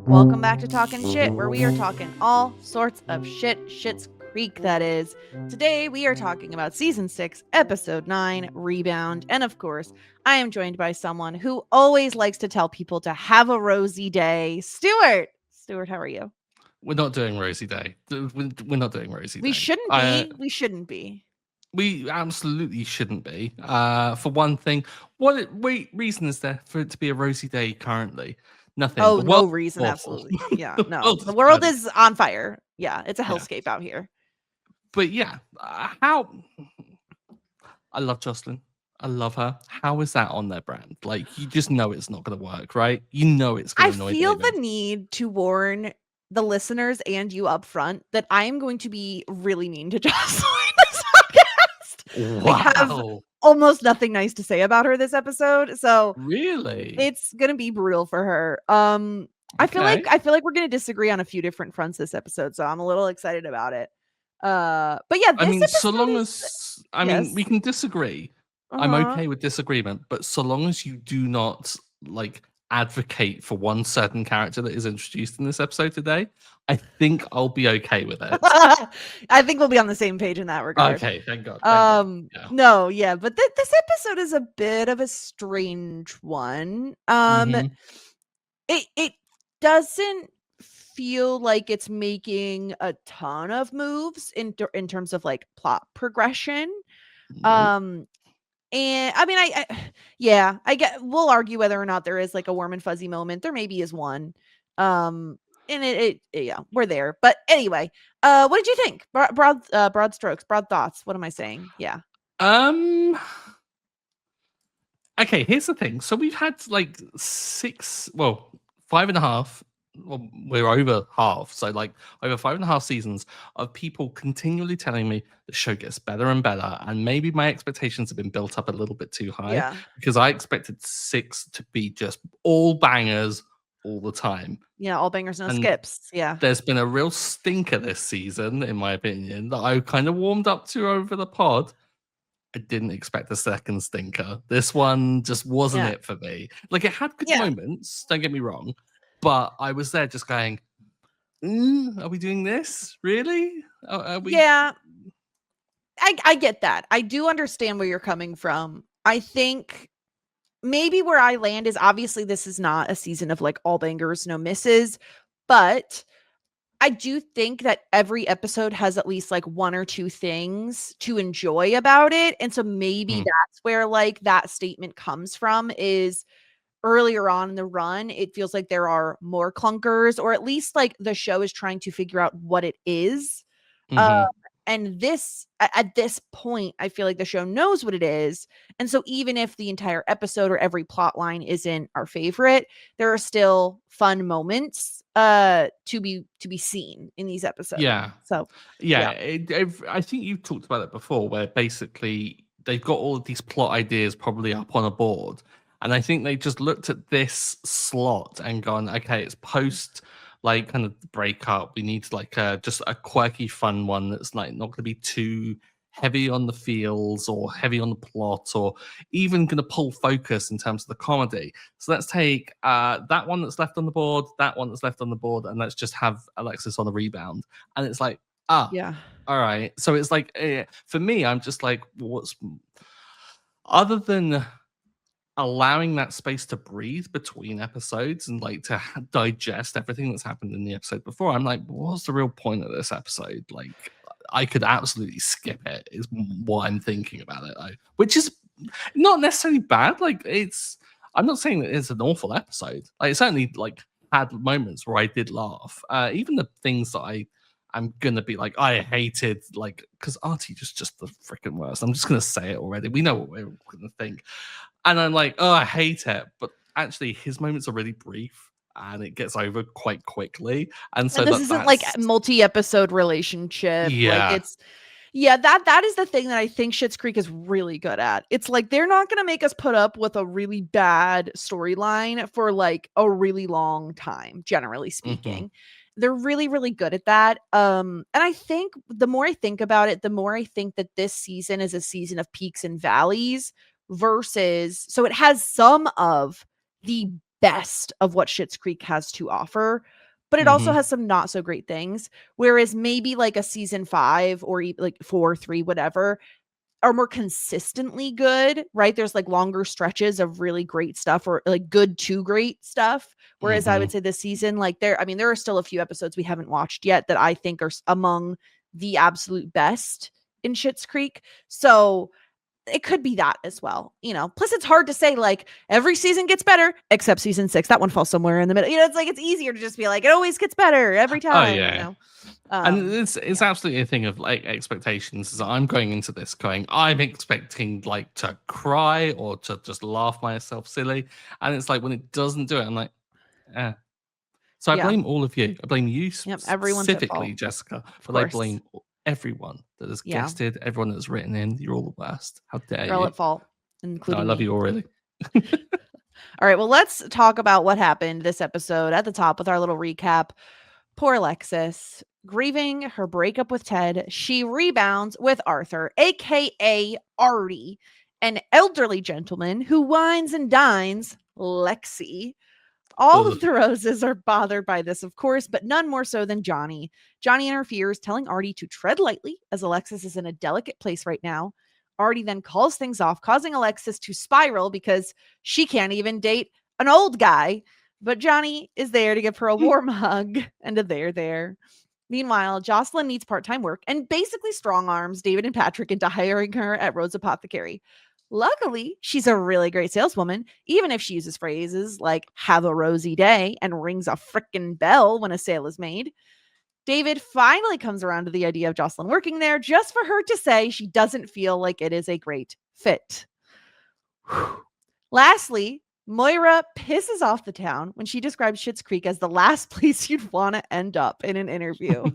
Welcome back to Talking Shit, where we are talking all sorts of shit. Schitt's Creek, that is. Today, we are talking about Season 6, Episode 9, Rebound. And of course, I am joined by someone who always likes to tell people to have a rosy day. Stuart! Stuart, how are you? We're not doing Rosie Day. We're not doing Rosie We Day. shouldn't be. We shouldn't be. We absolutely shouldn't be. For one thing, reason is there for it to be a Rosie Day currently? Nothing. Oh, The world no is reason. awful. Absolutely. Yeah, The no. world The is world bloody is on fire. Yeah, it's a yeah. hellscape out here. But yeah, how I love Joclyn. I love her. How is that on their brand? Like you just know it's not going to work, right? You know it's going I to annoy feel the David. need to warn the listeners and you up front that I am going to be really mean to Jocelyn this podcast. I have Wow, almost nothing nice to say about her this episode, so really? it's gonna be brutal for her. Okay. I feel like we're gonna disagree on a few different fronts this episode, so I'm a little excited about it. But yeah, I this mean, so episode long is as we yes. can disagree. I'm Uh-huh. okay with disagreement, but so long as you do not like advocate for one certain character that is introduced in this episode today, I think I'll be okay with it. I think we'll be on the same page in that regard. Okay, thank God, thank God. Yeah. No, yeah, but this episode is a bit of a strange one. Hmm. It doesn't feel like it's making a ton of moves in terms of like plot progression. Nope. Um, and I mean, yeah, I get. We'll argue whether or not there is like a warm and fuzzy moment. There maybe is one. And yeah, we're there. But anyway, what did you think? Broad strokes, broad thoughts. What am I saying? Yeah. Um. Okay, here's the thing. So we've had like five and a half. Well, we're over half. So like over 5.5 seasons of people continually telling me the show gets better and better. And maybe my expectations have been built up a little bit too high Yeah. because I expected six to be just all bangers all the time. Yeah, all bangers, no And skips. Yeah. there's been a real stinker this season, in my opinion, that I kind of warmed up to over the pod. I didn't expect a second stinker. This one just wasn't Yeah. it for me. Like it had good Yeah. moments, don't get me wrong, but I was there just going, are we doing this? Really? Are we? Yeah. I get that. I do understand where you're coming from. I think maybe where I land is obviously this is not a season of like all bangers, no misses, but I do think that every episode has at least like one or two things to enjoy about it. And so maybe Mm, that's where like that statement comes from is earlier on in the run, it feels like there are more clunkers, or at least like the show is trying to figure out what it is. Uh, hmm. and this at this point, I feel like the show knows what it is. And so even if the entire episode or every plot line isn't our favorite, there are still fun moments to be seen in these episodes. Yeah, So yeah. yeah. I think you've talked about it before, where basically they've got all of these plot ideas probably up on a board, and I think they just looked at this slot and gone, okay, it's post like kind of the breakup. We need like just a quirky, fun one that's like not going to be too heavy on the feels or heavy on the plot or even going to pull focus in terms of the comedy. So let's take that one that's left on the board, that one that's left on the board, and let's just have Alexis on a rebound. And it's like, Yeah. all right. So it's like, for me, I'm just like, what's other than allowing that space to breathe between episodes and like to digest everything that's happened in the episode before? I'm like, what's the real point of this episode? Like, I could absolutely skip it, is what I'm thinking about it, which is not necessarily bad. Like, I'm not saying that it's an awful episode. Like, it certainly like had moments where I did laugh. Even the things that I'm gonna be like, I hated, like, because Artie just the freaking worst. I'm just gonna say it already. We know what we're gonna think, and I'm like, oh, I hate it. But actually, his moments are really brief, and it gets over quite quickly. And And so this isn't like that's a multi-episode relationship. Like yeah, it's yeah, that is the thing that I think Schitt's Creek is really good at. It's like they're not gonna make us put up with a really bad storyline for like a really long time, generally hmm, speaking. They're really, really good at that. And I think the more I think about it, the more I think that this season is a season of peaks and valleys versus, so it has some of the best of what Schitt's Creek has to offer, but it also Mhm. has some not so great things. Whereas maybe like a season 5 or like 4, 3, whatever, are more consistently good, right? There's like longer stretches of really great stuff, or like good to great stuff. Whereas I would Mhm. say this season, like there are still a few episodes we haven't watched yet that I think are among the absolute best in Schitt's Creek. So it could be that as well, plus it's hard to say like every season gets better except season 6. That one falls somewhere in the middle. It's like it's easier to just be like it always gets better every Oh time. yeah. And it's Yeah. absolutely a thing of like expectations. Is I'm going into this going, I'm expecting like to cry or to just laugh myself silly, and it's like when it doesn't do it, I'm like, eh. So I Yeah. blame all of you. I blame you Yep, everyone's at specifically, fault. Jessica, Of but I course. blame everyone that has Yeah. guested, everyone that's written in. You're all the worst. How dare You're all you? at fault, No, I including love me. you all really. All right, well, let's talk about what happened this episode at the top with our little recap. Poor Alexis, grieving her breakup with Ted, she rebounds with Arthur, aka Artie, an elderly gentleman who wines and dines Lexi. All Ugh. of the Roses are bothered by this, of course, but none more so than Johnny. Johnny interferes, telling Artie to tread lightly, as Alexis is in a delicate place right now. Artie then calls things off, causing Alexis to spiral because she can't even date an old guy. But Johnny is there to give her a warm hug and a there. Meanwhile, Joclyn needs part-time work and basically strong arms David and Patrick into hiring her at Rose Apothecary. Luckily, she's a really great saleswoman, even if she uses phrases like have a rosy day and rings a frickin' bell when a sale is made. David finally comes around to the idea of Joclyn working there just for her to say she doesn't feel like it is a great fit. Lastly, Moira pisses off the town when she describes Schitt's Creek as the last place you'd want to end up in an interview.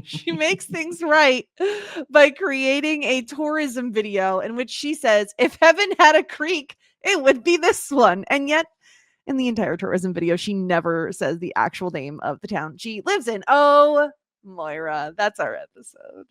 She makes things right by creating a tourism video in which she says, if heaven had a creek, it would be this one. And yet, in the entire tourism video, she never says the actual name of the town she lives in. Oh, Moira, that's our episode.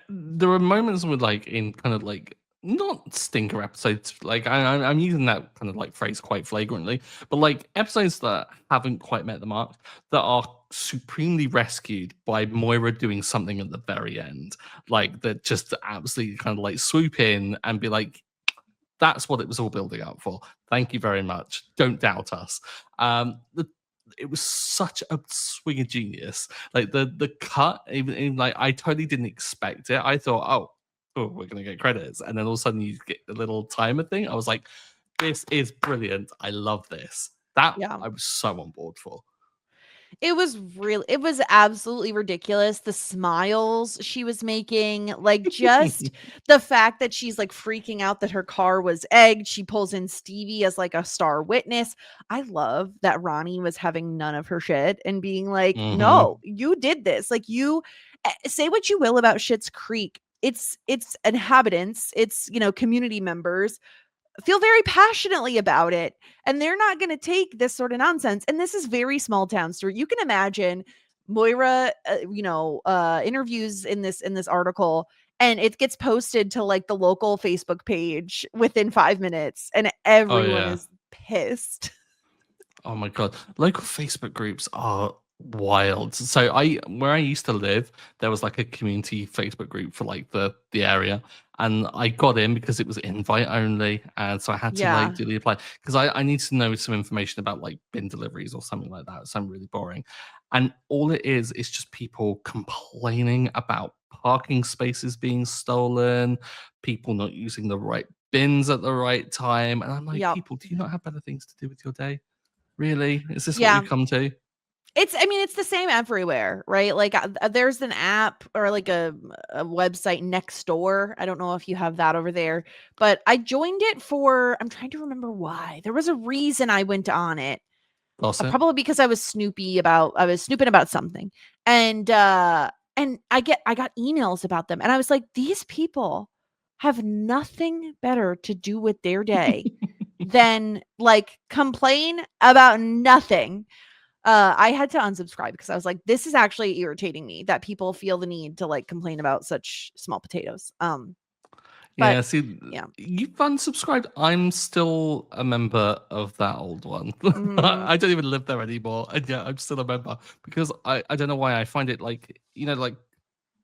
There are moments with like in kind of like not stinker episodes, like I'm using that kind of like phrase quite flagrantly, but like episodes that haven't quite met the mark, that are supremely rescued by Moira doing something at the very end, like that just absolutely kind of like swoop in and be like, that's what it was all building up for. Thank you very much. Don't doubt us. It was such a swing of genius. Like the cut, even like I totally didn't expect it. I thought, oh, we're gonna get credits, and then all of a sudden you get the little timer thing. I was like, this is brilliant. I love this. That Yeah. I was so on board for. It was absolutely ridiculous. The smiles she was making, like just the fact that she's like freaking out that her car was egged. She pulls in Stevie as like a star witness. I love that Ronnie was having none of her shit and being like, Hmm. no, you did this. Like you say what you will about Schitt's Creek. It's inhabitants, it's community members feel very passionately about it, and they're not going to take this sort of nonsense. And this is very small town, Stuart. You can imagine Moira interviews in this article, and it gets posted to like the local Facebook page within 5 minutes, and Oh everyone yeah. is pissed. Oh my god, local Facebook groups are wild. So where I used to live, there was like a community Facebook group for like the area, and I got in because it was invite only, and so I had to like Yeah. do the apply because I need to know some information about like bin deliveries or something like that. Something really boring, and all it is just people complaining about parking spaces being stolen, people not using the right bins at the right time, and I'm like, Yep. people, do you not have better things to do with your day? Really? Is this what Yeah. we've come to? It's the same everywhere, right? Like there's an app or like a website next door. I don't know if you have that over there, but I joined it for, I'm trying to remember why. There was a reason I went on it. Gossip? Probably because I was snooping about something. And I got emails about them, and I was like, these people have nothing better to do with their day than like complain about nothing. I had to unsubscribe because I was like, this is actually irritating me that people feel the need to like complain about such small potatoes. Yeah, But see, yeah. you've unsubscribed. I'm still a member of that old one. Mhm. I don't even live there anymore, and yeah, I'm still a member because I don't know why I find it like like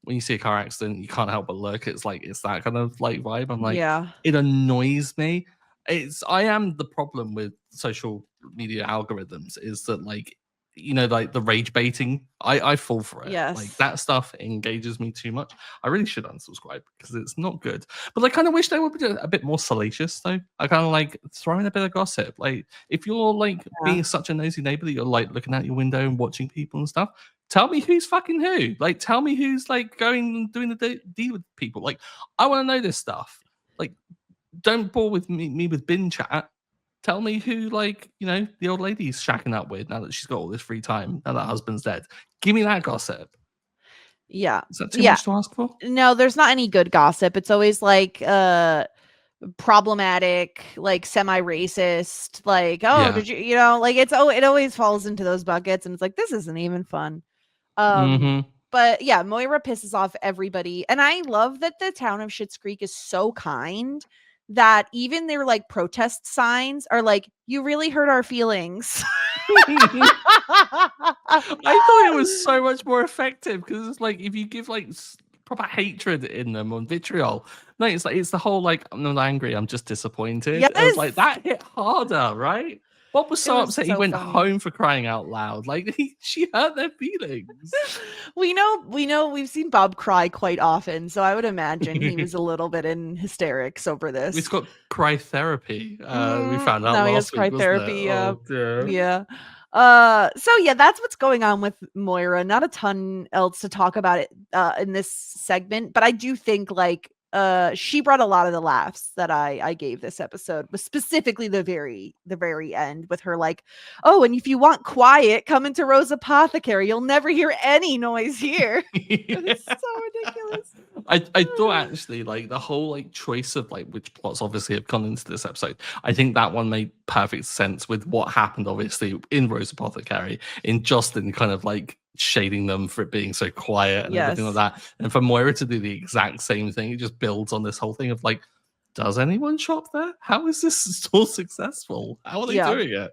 when you see a car accident, you can't help but look. It's like it's that kind of like vibe. I'm like, Yeah. it annoys me. I am the problem with social media algorithms is that like like the rage baiting. I fall for it. Like Yes. that stuff engages me too much. I really should unsubscribe because it's not good. But I kind of wish they would be a bit more salacious though. I kind of like throwing a bit of gossip. Like if you're like Yeah. being such a nosy neighbor that you're like looking out your window and watching people and stuff, tell me who's fucking who. Like, tell me who's like going and doing the deal with people. Like, I want to know this stuff. Like, don't bore with me with bin chat. Tell me who, like, the old lady's shacking up with now that she's got all this free time, now that husband's dead. Give me that gossip. Yeah. Is that too Yeah. much to ask for? No, there's not any good gossip. It's always like problematic, like semi-racist, like, oh, Yeah. did you like it always falls into those buckets and it's like this isn't even fun. Mm-hmm. But yeah, Moira pisses off everybody. And I love that the town of Schitt's Creek is so kind that even their like protest signs are like, you really hurt our feelings. I thought it was so much more effective because it's like if you give like proper hatred in them on vitriol. No, it's like it's the whole like I'm not angry, I'm just disappointed. It was Yes. like that hit harder, right? Bob was It so was upset he so went funny. home for crying out loud. Like she hurt their feelings. We know we've seen Bob cry quite often, so I would imagine he was a little bit in hysterics over We've this. got cry therapy. We found out Now he has last cry week, wasn't it? therapy. Oh dear. Yeah. So yeah, that's what's going on with Moira. Not a ton else to talk about it in this segment, but I do think like she brought a lot of the laughs that I gave this episode, but specifically the very end with her like, oh, and if you want quiet, come into Rose Apothecary. You'll never hear any noise here. It's so ridiculous. I thought actually like the whole like choice of like which plots obviously have gone into this episode. I think that one made perfect sense with what happened obviously in Rose Apothecary, in Joclyn kind of like shading them for it being so quiet and everything like that. And for Moira to do the exact same thing, it just builds on this whole thing of like, does anyone shop there? How is this store successful? How are they doing it?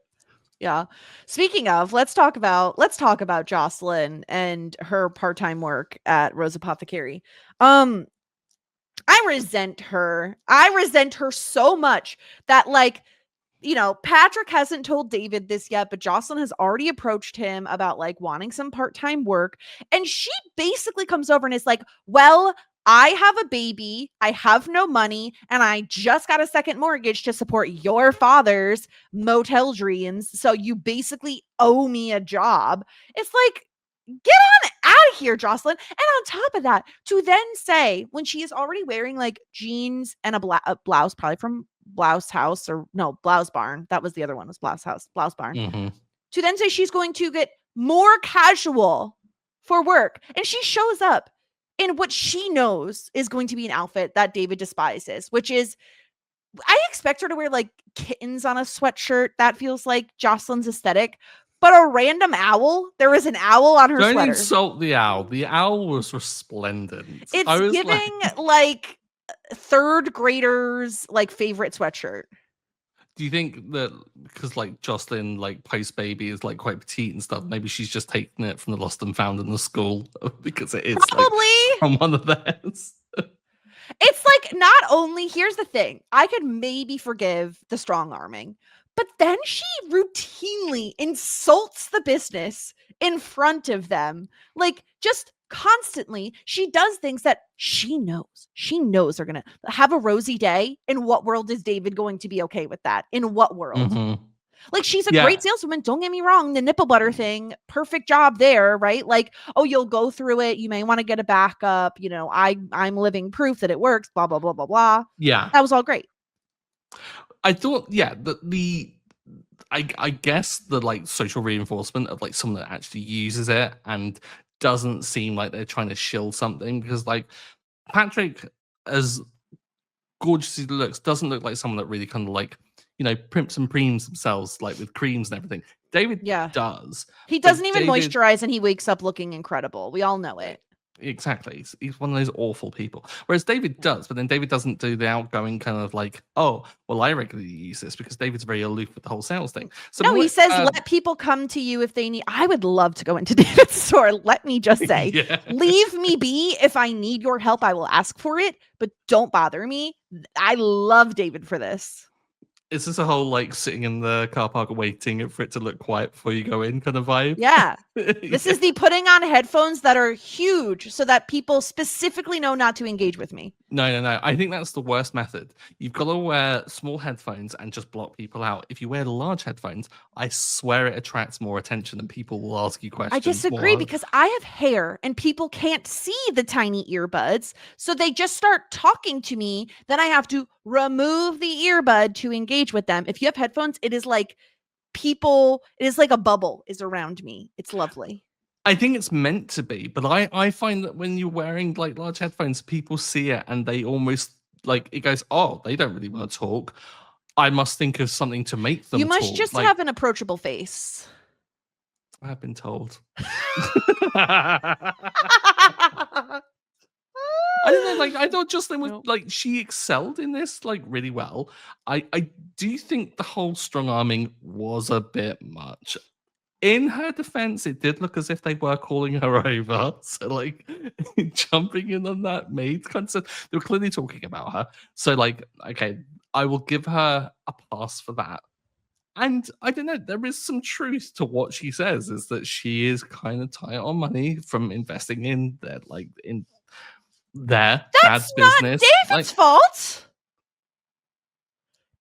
Yeah. Speaking of, let's talk about Joclyn and her part-time work at Rose Apothecary. I resent her. I resent her so much that like, Patrick hasn't told David this yet, but Joclyn has already approached him about like wanting some part-time work. And she basically comes over and is like, well, I have a baby, I have no money, and I just got a second mortgage to support your father's motel dreams. So you basically owe me a job. It's like, get on out of here, Joclyn. And on top of that, to then say when she is already wearing like jeans and a blouse, probably from Blouse House or no, Blouse Barn. That was the other one, was Blouse House, Blouse Barn. Mm-hmm. To then say she's going to get more casual for work. And she shows up in what she knows is going to be an outfit that David despises, which is, I expect her to wear like kittens on a sweatshirt. That feels like Joclyn's aesthetic. But a random owl, there was an owl on her Don't sweater. insult the owl. The owl was resplendent. It's giving like third graders like favorite sweatshirt. Do you think that because like Joclyn like post baby is like quite petite and stuff, maybe she's just taking it from the lost and found in the school because it is Probably like from one of theirs. It's like, not only, here's the thing, I could maybe forgive the strong arming, but then she routinely insults the business in front of them. Like, just constantly, she does things that she knows they're gonna have a rosy day. In what world is David going to be okay with that? In what world? Mm-hmm. Like, she's a great saleswoman, don't get me wrong. The nipple butter thing, perfect job there, right? Like, oh, you'll go through it, you may want to get a backup, I'm living proof that it works, blah blah blah blah blah. Yeah, that was all great. I thought I guess the like social reinforcement of like someone that actually uses it and doesn't seem like they're trying to shill something, because like Patrick, as gorgeous as he looks, doesn't look like someone that really kind of like primps and preems themselves like with creams and everything. David does. He doesn't even moisturize and he wakes up looking incredible. We all know it. Exactly. He's one of those awful people. Whereas David does, but then David doesn't do the outgoing kind of like, oh, well, I regularly use this, because David's very aloof with the whole sales thing. So No, he says, let people come to you if they need. I would love to go into David's store. Let me just say, yeah. leave me be. If I need your help, I will ask for it, but don't bother me. I love David for this. Is this a whole like sitting in the car park waiting for it to look quiet before you go in kind of vibe? Yeah. This is the putting on headphones that are huge so that people specifically know not to engage with me. No. I think that's the worst method. You've got to wear small headphones and just block people out. If you wear large headphones, I swear it attracts more attention and people will ask you questions. I disagree because I have hair and people can't see the tiny earbuds. So they just start talking to me. Then I have to remove the earbud to engage with them. If you have headphones, it is like a bubble is around me. It's lovely. I think it's meant to be, but I find that when you're wearing like large headphones, people see it and they almost like it goes, oh, they don't really want to talk. I must think of something to make them. You must talk. just have an approachable face. I have been told. I don't know, like I thought Joclyn was like she excelled in this like really well. I do think the whole strong arming was a bit much. In her defense, it did look as if they were calling her over. So, like, jumping in on that made kind of they were clearly talking about her. So, like, okay, I will give her a pass for that. And I don't know, there is some truth to what she says, is that she is kind of tight on money from investing in their dad's business. David's fault.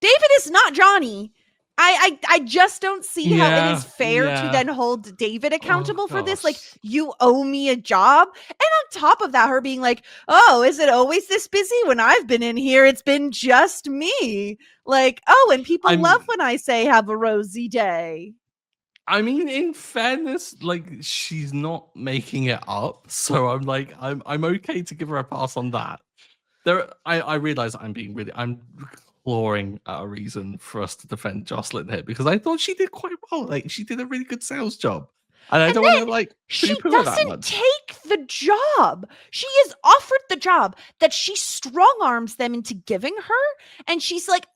David is not Johnny. I just don't see how it is fair to then hold David accountable for this. Like, you owe me a job. And on top of that, her being like, oh, is it always this busy? When I've been in here, it's been just me. Like, oh, and people love when I say have a rosy day. I mean, in fairness, like she's not making it up. So I'm like, I'm okay to give her a pass on that. I realize I'm clawing at a reason for us to defend Joclyn here, because I thought she did quite well. Like she did a really good sales job. And I don't want to like she doesn't take the job. She is offered the job that she strong arms them into giving her. And she's like,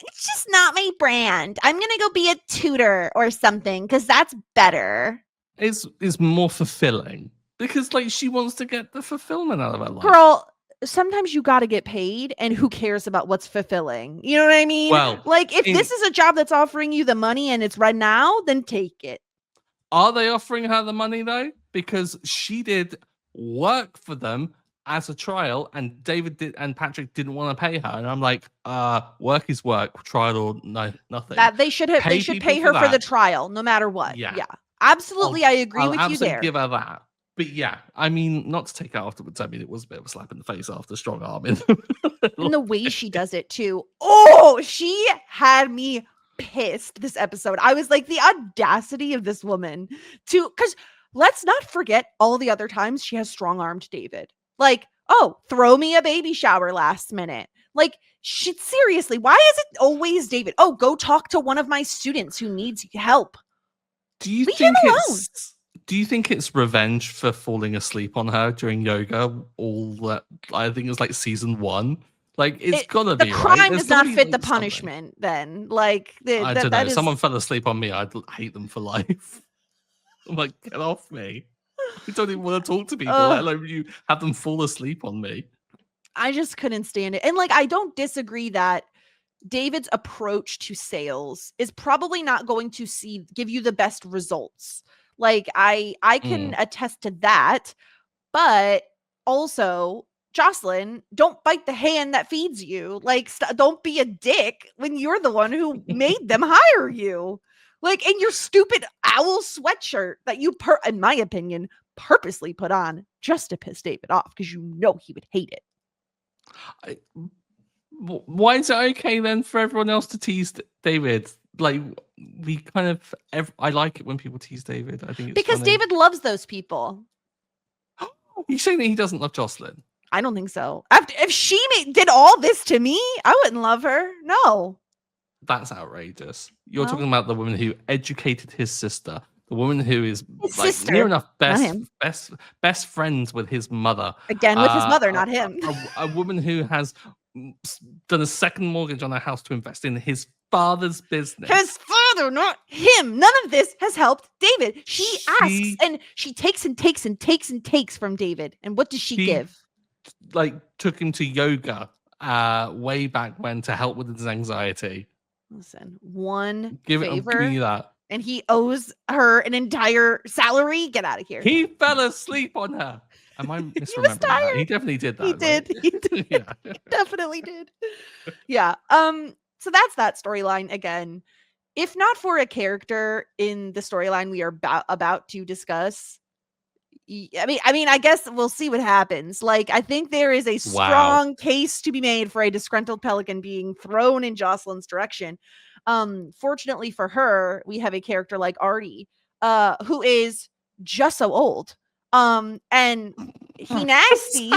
it's just not my brand. I'm going to go be a tutor or something because that's better. It's more fulfilling because like she wants to get the fulfillment out of her life. Girl, sometimes you got to get paid, and who cares about what's fulfilling? You know what I mean? Well, like if this is a job that's offering you the money and it's right now, then take it. Are they offering her the money though? Because she did work for them as a trial, and Patrick didn't want to pay her. And I'm like, work is work, trial or no, nothing. That they should pay her for the trial, no matter what. Yeah. Absolutely, I agree with you there. Give her that. But yeah, I mean, not to take it afterwards. I mean, it was a bit of a slap in the face after strong arming. And the way she does it too. Oh, she had me pissed this episode. I was like, the audacity of this woman because let's not forget all the other times she has strong-armed David. Like, oh, throw me a baby shower last minute. Like, shit, seriously, why is it always David? Oh, go talk to one of my students who needs help. Do you think it's revenge for falling asleep on her during yoga? All that, I think it's like season 1. Like it's gotta be the crime right? does not fit the punishment. Then, like, I don't know. If someone fell asleep on me, I'd hate them for life. I'm like, get off me! I don't even want to talk to people, let alone you have them fall asleep on me. I just couldn't stand it, and like, I don't disagree that David's approach to sales is probably not going to give you the best results. Like, I can attest to that, but also, Joclyn, don't bite the hand that feeds you. Like, don't be a dick when you're the one who made them hire you. Like, in your stupid owl sweatshirt that you, in my opinion, purposely put on just to piss David off because you know he would hate it. Why is it okay then for everyone else to tease David? Like, we kind of, I like it when people tease David. I think it's because funny. David loves those people. You saying that he doesn't love Joclyn? I don't think so. If she did all this to me, I wouldn't love her. No. That's outrageous. You're talking about the woman who educated his sister, the woman who is His like sister, near enough not best him. best friends with his mother. Again, with his mother, not him. A woman who has done a second mortgage on her house to invest in his father's business. His father, not him. None of this has helped David. She asks and she takes and takes and takes and takes from David. And what does she give? Like took him to yoga way back when to help with his anxiety. Listen, one give favor, me that. And he owes her an entire salary. Get out of here. He fell asleep on her. Am I misremembering He was tired. that? He definitely did that. He did. Right? He did. Yeah. He definitely did. Yeah. So that's that storyline again. If not for a character in the storyline we are about to discuss, I mean, I guess we'll see what happens. Like, I think there is a strong case to be made for a disgruntled pelican being thrown in Joclyn's direction. Fortunately for her, we have a character like Artie, who is just so old. And he nasty.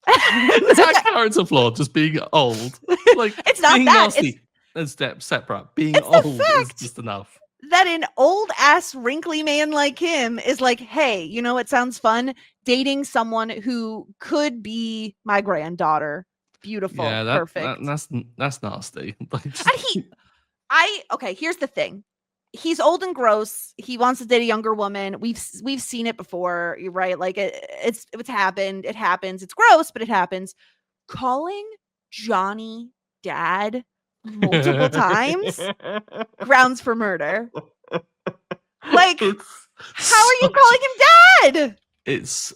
It's that character flaw, just being old. Like, it's not being that. Nasty. It's separate. Being old is just enough. That an old ass wrinkly man like him is like, hey, you know what sounds fun? Dating someone who could be my granddaughter. Beautiful. Yeah, perfect. That's nasty. Okay, here's the thing. He's old and gross. He wants to date a younger woman. We've seen it before, right? Like it's happened. It happens. It's gross, but it happens. Calling Johnny dad multiple times grounds for murder. Like, how are you calling him dad? It's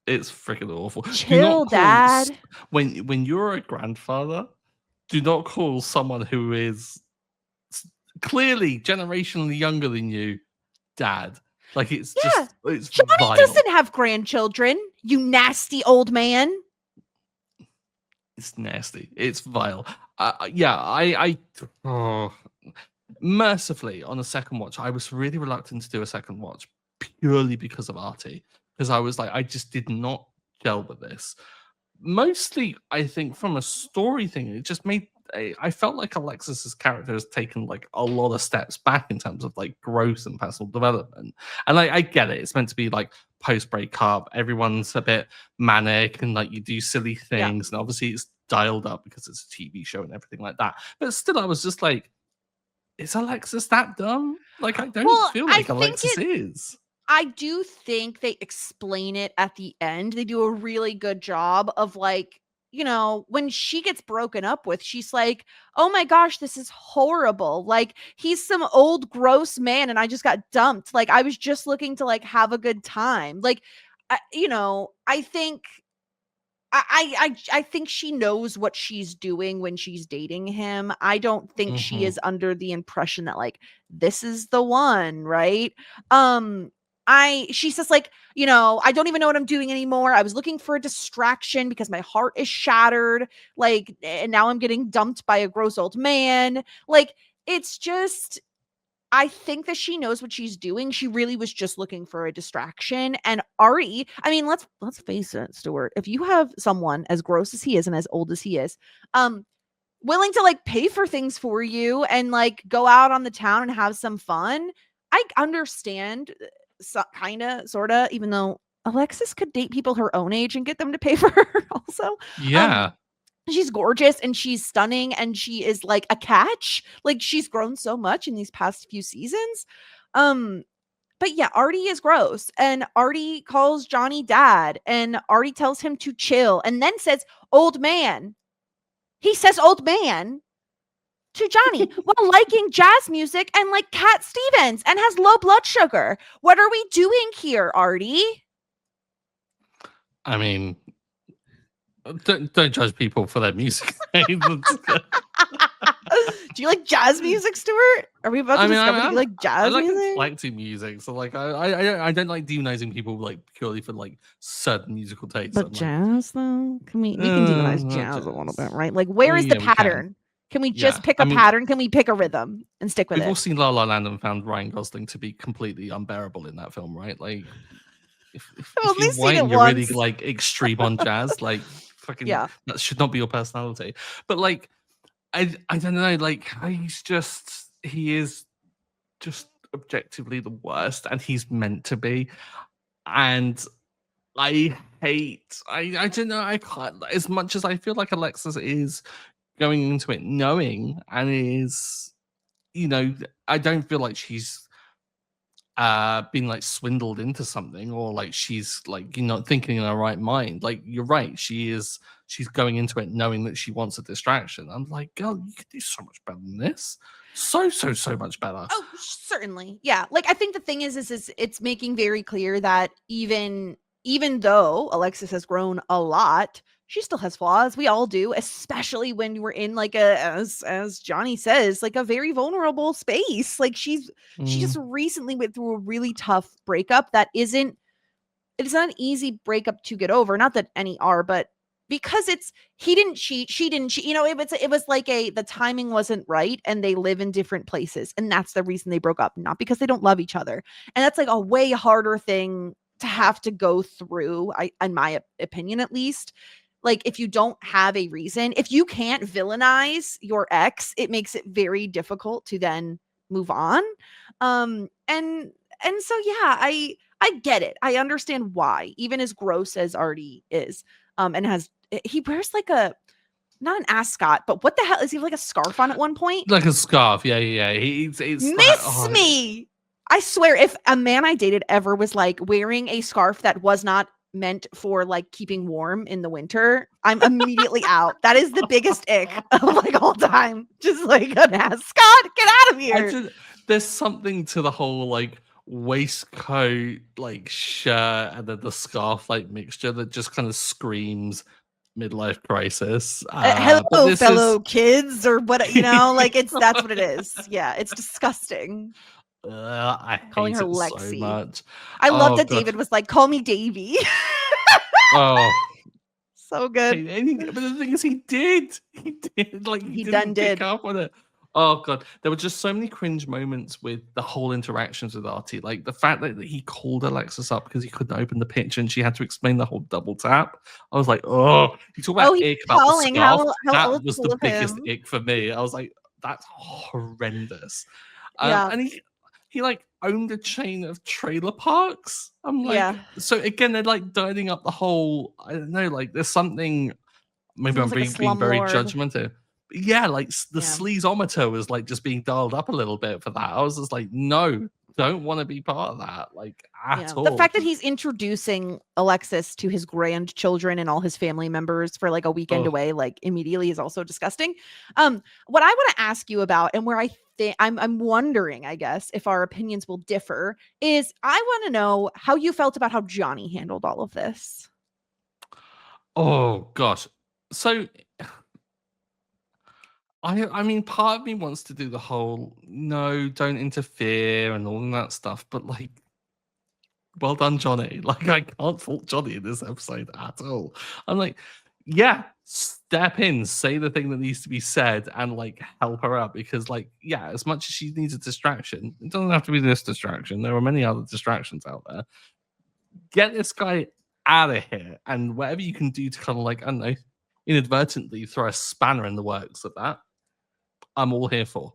freaking awful. Chill, dad. When you're a grandfather, do not call someone who is clearly generationally younger than you dad. Like, it's Johnny vile. Doesn't have grandchildren, you nasty old man. It's nasty. It's vile. Mercifully, on the second watch, I was really reluctant to do a second watch purely because of Artie. Because I was like, I just did not gel with this. Mostly, I think from a story thing, it just made... I felt like Alexis's character has taken like a lot of steps back in terms of like growth and personal development. And I get it. It's meant to be like post-breakup. Everyone's a bit manic and like you do silly things. And obviously it's dialed up because it's a TV show and everything like that. But still, I was just like, is Alexis that dumb? Like, I don't feel like Alexis is. I do think they explain it at the end. They do a really good job of like, you know, when she gets broken up with, she's like, oh my gosh, this is horrible. Like, he's some old gross man and I just got dumped. Like, I was just looking to like have a good time. Like, you know, I think I think she knows what she's doing when she's dating him. I don't think she is under the impression that like this is the one, right? She says like, you know, I don't even know what I'm doing anymore. I was looking for a distraction because my heart is shattered. Like, and now I'm getting dumped by a gross old man. Like, it's just, I think that she knows what she's doing. She really was just looking for a distraction. And Artie, I mean, let's face it, Stuart, if you have someone as gross as he is and as old as he is, willing to like pay for things for you and like go out on the town and have some fun, I understand. Kind of, sort of, even though Alexis could date people her own age and get them to pay for her also. Yeah. She's gorgeous and she's stunning and she is like a catch. Like, she's grown so much in these past few seasons. But yeah, Artie is gross and Artie calls Johnny dad and Artie tells him to chill and then says, old man. He says old man to Johnny while liking jazz music and like Cat Stevens and has low blood sugar. What are we doing here, Artie? I mean, don't judge people for their music. Do you like jazz music, Stuart? Are we about to discover that you like jazz music? I like eclectic music, so like I don't like demonizing people like purely for like certain musical tastes. But jazz though, we can demonize jazz a little bit, right? Like, where is the pattern? Can we just pick a pattern? Can we pick a rhythm and stick with it? We've all seen La La Land and found Ryan Gosling to be completely unbearable in that film, right? Like, if you're white and you're really like extreme on jazz, like fucking that should not be your personality. But like, I don't know, like he is just objectively the worst, and he's meant to be. And I don't know, I can't, as much as I feel like Alexis is going into it knowing and is, I don't feel like she's been like swindled into something, or like she's like not thinking in her right mind. Like, you're right, she's going into it knowing that she wants a distraction. I'm like, girl, you could do so much better than this. So much better. Oh, certainly. Yeah. Like, I think the thing is it's making very clear that even though Alexis has grown a lot, she still has flaws. We all do, especially when we're in like as Johnny says, like a very vulnerable space. Like, she just recently went through a really tough breakup that isn't it's not an easy breakup to get over. Not that any are, but because he didn't cheat, she didn't cheat. It was like the timing wasn't right, and they live in different places, and that's the reason they broke up, not because they don't love each other. And that's like a way harder thing to have to go through, in my opinion, at least. Like, if you don't have a reason, if you can't villainize your ex, it makes it very difficult to then move on. And so yeah, I get it. I understand why, even as gross as Artie is, and he wears like not an ascot, but what the hell is he, like a scarf on at one point? Like a scarf, yeah. It's Miss me. I swear, if a man I dated ever was like wearing a scarf that was not meant for like keeping warm in the winter, I'm immediately out. That is the biggest ick of like all time. Just like an ascot, get out of here. There's something to the whole like waistcoat, like shirt, and then the scarf like mixture that just kind of screams midlife crisis. Hello, fellow kids, or what, like that's what it is. Yeah, it's disgusting. I calling hate her it Lexi. so much. I love that God. David was like, "Call me Davy." Oh, so good. But the thing is, he did. Like, he didn't pick up on it. Oh God, there were just so many cringe moments with the whole interactions with Artie. Like the fact that he called Alexis up because he couldn't open the picture and she had to explain the whole double tap. I was like, oh, you talk about ick about the scarf. That was the biggest ick for me. I was like, that's horrendous. Yeah. And he like owned a chain of trailer parks. I'm like, so again, they're like dialing up the whole, I don't know, like there's something, maybe I'm being very judgmental. Yeah, like the sleazometer was like just being dialed up a little bit for that. I was just like, no, don't want to be part of that, like at all. The fact that he's introducing Alexis to his grandchildren and all his family members for like a weekend away, like immediately, is also disgusting. What I want to ask you about, and where I think I'm wondering, I guess, if our opinions will differ, is I want to know how you felt about how Johnny handled all of this. Oh gosh, so. I mean, part of me wants to do the whole no, don't interfere and all that stuff, but like, well done, Johnny. Like, I can't fault Johnny in this episode at all. I'm like, yeah, step in, say the thing that needs to be said, and like help her out, because like, yeah, as much as she needs a distraction, it doesn't have to be this distraction. There are many other distractions out there. Get this guy out of here, and whatever you can do to kind of like, I don't know, inadvertently throw a spanner in the works of that, I'm all here for.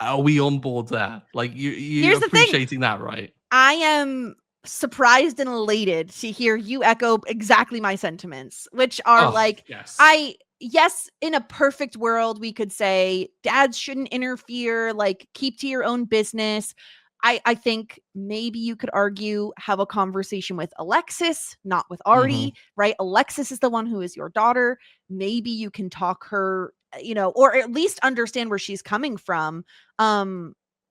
Are we on board there? Like, you're appreciating that, right? I am surprised and elated to hear you echo exactly my sentiments, which are yes, in a perfect world, we could say dads shouldn't interfere, like keep to your own business. I think maybe you could argue, have a conversation with Alexis, not with Artie, right? Alexis is the one who is your daughter. Maybe you can talk her, or at least understand where she's coming from.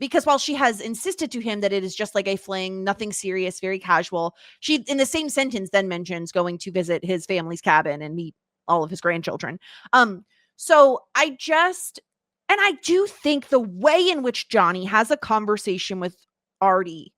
Because while she has insisted to him that it is just like a fling, nothing serious, very casual, she, in the same sentence, then mentions going to visit his family's cabin and meet all of his grandchildren. So and I do think the way in which Johnny has a conversation with Artie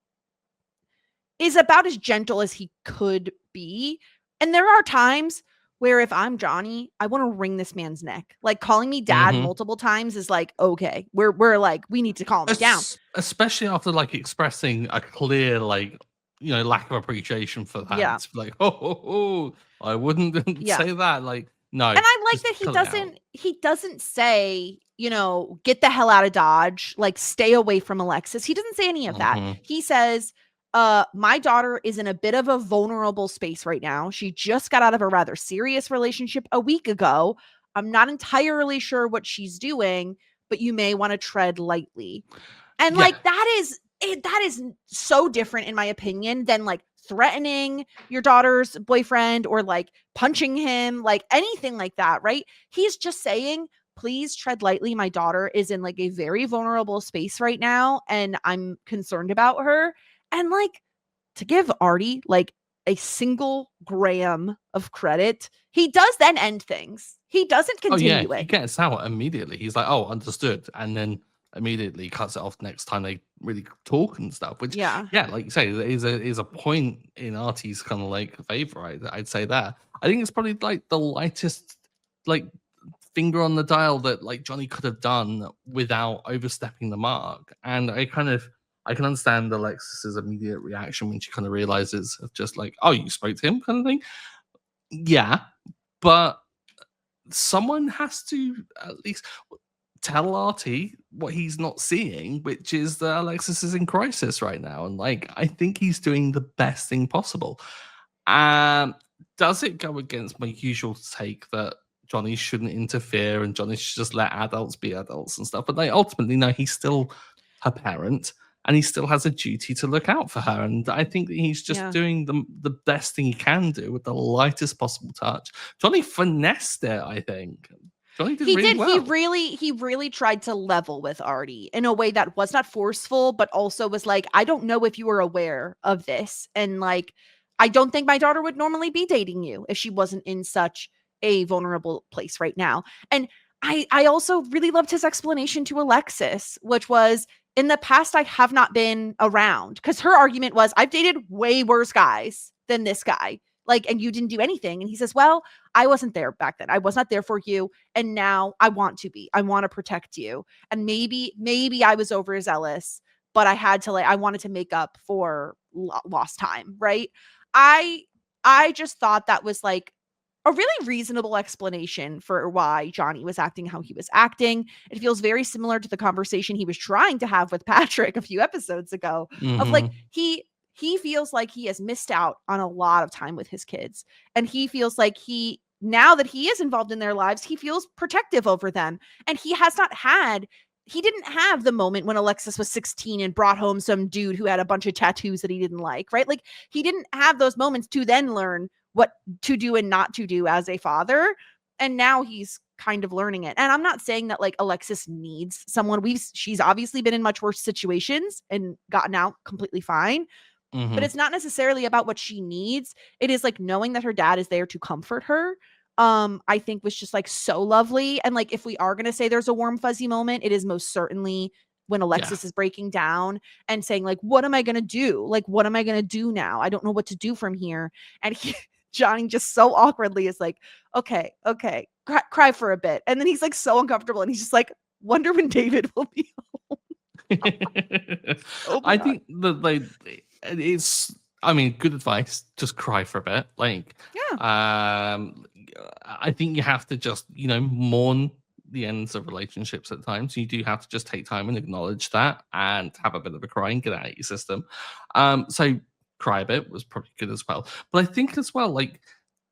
is about as gentle as he could be. And there are times where if I'm Johnny, I want to wring this man's neck. Like, calling me dad multiple times is like, okay, we're like, we need to calm it down. Especially after like expressing a clear, like, lack of appreciation for that. Yeah. It's like, I wouldn't say that. Like, no. And I like that he doesn't say, get the hell out of Dodge, like stay away from Alexis. He doesn't say any of that. He says, my daughter is in a bit of a vulnerable space right now. She just got out of a rather serious relationship a week ago. I'm not entirely sure what she's doing, but you may want to tread lightly. And like that is so different in my opinion than like threatening your daughter's boyfriend or like punching him, like anything like that, right? He's just saying, please tread lightly. My daughter is in like a very vulnerable space right now and I'm concerned about her. And like to give Artie like a single gram of credit, he does then end things. He doesn't continue it. He gets out immediately. He's like, "Oh, understood," and then immediately cuts it off next time they really talk and stuff. Which, Yeah. like you say, is a point in Artie's kind of like favor. I'd say that. I think it's probably like the lightest like finger on the dial that like Johnny could have done without overstepping the mark. And I can understand Alexis's immediate reaction when she kind of realizes of just like, "Oh, you spoke to him," kind of thing. Yeah, but someone has to at least tell Artie what he's not seeing, which is that Alexis is in crisis right now. And like, I think he's doing the best thing possible. Does it go against my usual take that Johnny shouldn't interfere and Johnny should just let adults be adults and stuff? But like, ultimately, no, he's still her parent and he still has a duty to look out for her. And I think that he's just doing the best thing he can do with the lightest possible touch. Johnny finessed it, I think. Johnny did really well. He really tried to level with Artie in a way that was not forceful, but also was like, I don't know if you were aware of this. And like, I don't think my daughter would normally be dating you if she wasn't in such a vulnerable place right now. And I also really loved his explanation to Alexis, which was, in the past, I have not been around, because her argument was, I've dated way worse guys than this guy. Like, and you didn't do anything. And he says, well, I wasn't there back then. I was not there for you. And now I want to be. I want to protect you. And maybe I was overzealous, but I had to I wanted to make up for lost time. Right. I just thought that was like a really reasonable explanation for why Johnny was acting how he was acting. It feels very similar to the conversation he was trying to have with Patrick a few episodes ago of like, he feels like he has missed out on a lot of time with his kids. And he feels like now that he is involved in their lives, he feels protective over them. And he didn't have the moment when Alexis was 16 and brought home some dude who had a bunch of tattoos that he didn't like, right? Like, he didn't have those moments to then learn what to do and not to do as a father. And now he's kind of learning it. And I'm not saying that like Alexis needs someone. She's obviously been in much worse situations and gotten out completely fine. But it's not necessarily about what she needs. It is like knowing that her dad is there to comfort her. I think was just like so lovely. And like, if we are going to say there's a warm fuzzy moment, it is most certainly when Alexis is breaking down and saying like, what am I going to do? Like, what am I going to do now? I don't know what to do from here. And Johnny just so awkwardly is like, okay, cry for a bit. And then he's like so uncomfortable and he's just like, wonder when David will be home. I think that like, it's, I mean, good advice. Just cry for a bit. Like, I think you have to just, mourn the ends of relationships at times. You do have to just take time and acknowledge that and have a bit of a cry and get it out of your system. So cry a bit was probably good as well. But I think as well, like